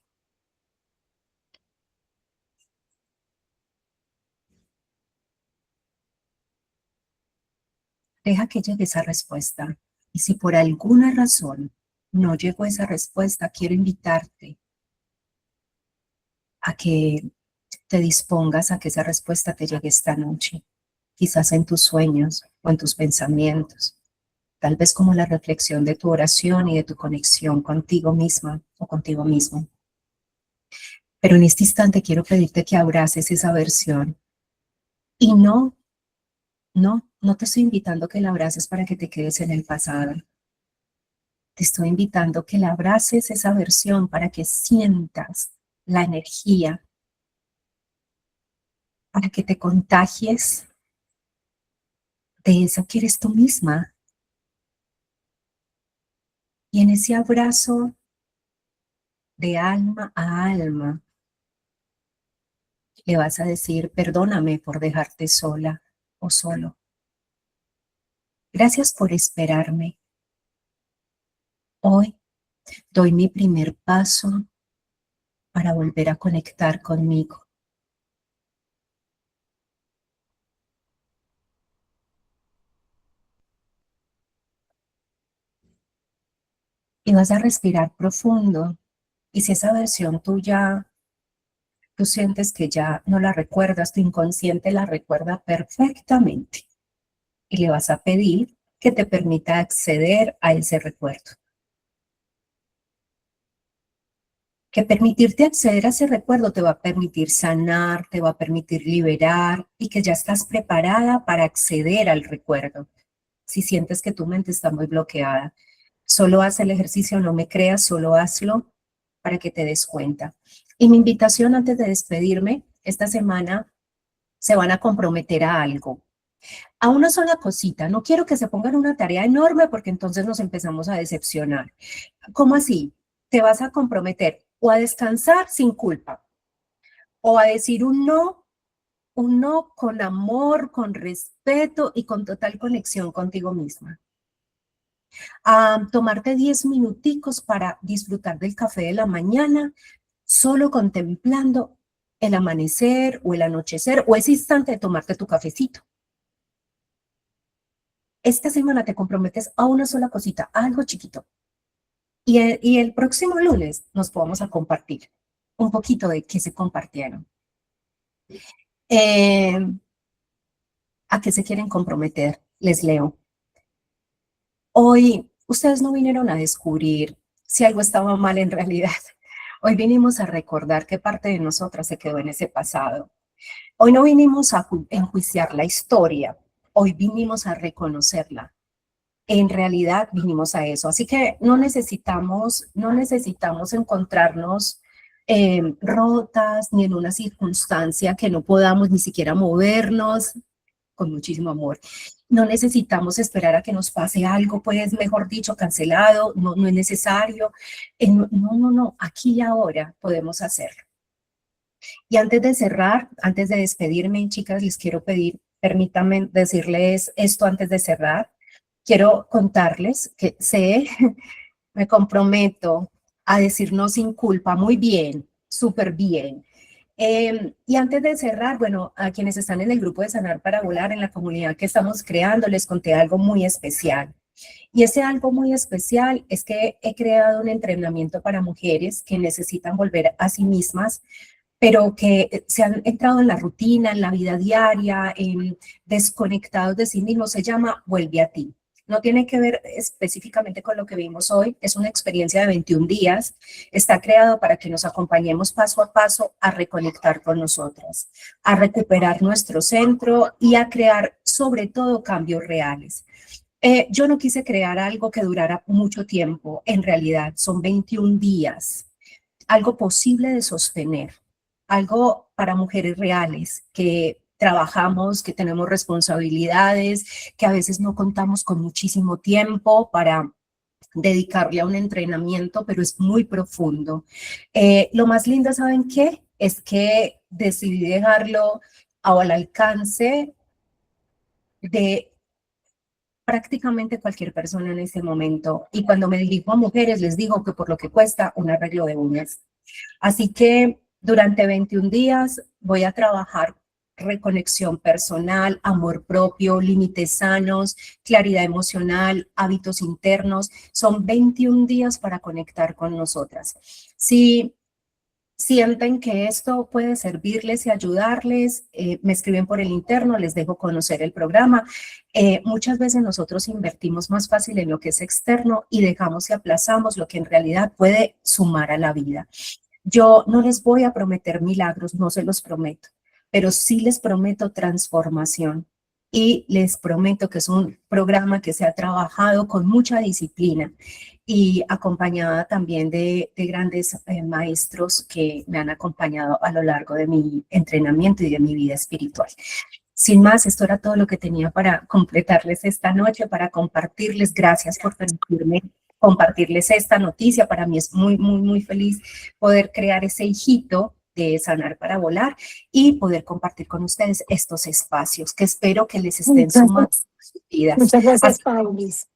Deja que llegue esa respuesta. Y si por alguna razón no llegó esa respuesta, quiero invitarte a que te dispongas a que esa respuesta te llegue esta noche, quizás en tus sueños o en tus pensamientos, tal vez como la reflexión de tu oración y de tu conexión contigo misma o contigo mismo. Pero en este instante quiero pedirte que abraces esa versión y no te estoy invitando a que la abraces para que te quedes en el pasado. Te estoy invitando a que la abraces esa versión para que sientas la energía, para que te contagies de eso que eres tú misma. Y en ese abrazo de alma a alma, le vas a decir, perdóname por dejarte sola o solo. Gracias por esperarme. Hoy doy mi primer paso para volver a conectar conmigo. Y vas a respirar profundo. Y si esa versión tuya, tú sientes que ya no la recuerdas, tu inconsciente la recuerda perfectamente. Y le vas a pedir que te permita acceder a ese recuerdo. Que permitirte acceder a ese recuerdo te va a permitir sanar, te va a permitir liberar y que ya estás preparada para acceder al recuerdo. Si sientes que tu mente está muy bloqueada, solo haz el ejercicio, no me creas, solo hazlo para que te des cuenta. Y mi invitación antes de despedirme, esta semana se van a comprometer a algo, a una sola cosita. No quiero que se pongan una tarea enorme porque entonces nos empezamos a decepcionar. ¿Cómo así? Te vas a comprometer o a descansar sin culpa o a decir un no con amor, con respeto y con total conexión contigo misma. a tomarte 10 minuticos para disfrutar del café de la mañana, solo contemplando el amanecer o el anochecer o ese instante de tomarte tu cafecito. Esta semana te comprometes a una sola cosita, a algo chiquito. Y el próximo lunes nos podamos a compartir un poquito de qué se compartieron. ¿A qué se quieren comprometer? Les leo. Hoy ustedes no vinieron a descubrir si algo estaba mal en realidad. Hoy vinimos a recordar qué parte de nosotras se quedó en ese pasado. Hoy no vinimos a enjuiciar la historia, hoy vinimos a reconocerla. En realidad vinimos a eso. Así que no necesitamos encontrarnos rotas ni en una circunstancia que no podamos ni siquiera movernos, con muchísimo amor. No necesitamos esperar a que nos pase algo, pues, mejor dicho, cancelado, no es necesario. No, aquí y ahora podemos hacerlo. Y antes de cerrar, antes de despedirme, chicas, les quiero pedir, permítanme decirles esto antes de cerrar. Quiero contarles que me comprometo a decir no sin culpa, muy bien, súper bien. Y antes de cerrar, bueno, a quienes están en el grupo de Sanar para Volar, en la comunidad que estamos creando, les conté algo muy especial. Y ese algo muy especial es que he creado un entrenamiento para mujeres que necesitan volver a sí mismas, pero que se han entrado en la rutina, en la vida diaria, desconectados de sí mismos. Se llama Vuelve a ti. No tiene que ver específicamente con lo que vimos hoy, es una experiencia de 21 días, está creado para que nos acompañemos paso a paso a reconectar con nosotras, a recuperar nuestro centro y a crear sobre todo cambios reales. Yo no quise crear algo que durara mucho tiempo, en realidad son 21 días, algo posible de sostener, algo para mujeres reales que trabajamos, que tenemos responsabilidades, que a veces no contamos con muchísimo tiempo para dedicarle a un entrenamiento, pero es muy profundo. Lo más lindo, ¿saben qué? Es que decidí dejarlo al alcance de prácticamente cualquier persona en este momento. Y cuando me dirijo a mujeres, les digo que por lo que cuesta un arreglo de uñas. Así que durante 21 días voy a trabajar reconexión personal, amor propio, límites sanos, claridad emocional, hábitos internos. Son 21 días para conectar con nosotras. Si sienten que esto puede servirles y ayudarles, me escriben por el interno, les dejo conocer el programa. Muchas veces nosotros invertimos más fácil en lo que es externo y dejamos y aplazamos lo que en realidad puede sumar a la vida. Yo no les voy a prometer milagros, no se los prometo, pero sí les prometo transformación y les prometo que es un programa que se ha trabajado con mucha disciplina y acompañada también de grandes maestros que me han acompañado a lo largo de mi entrenamiento y de mi vida espiritual. Sin más, esto era todo lo que tenía para completarles esta noche, para compartirles. Gracias por permitirme compartirles esta noticia. Para mí es muy feliz poder crear ese hijito de Sanar para Volar y poder compartir con ustedes estos espacios que espero que les estén sumando a sus vidas. Muchas gracias, Paulis.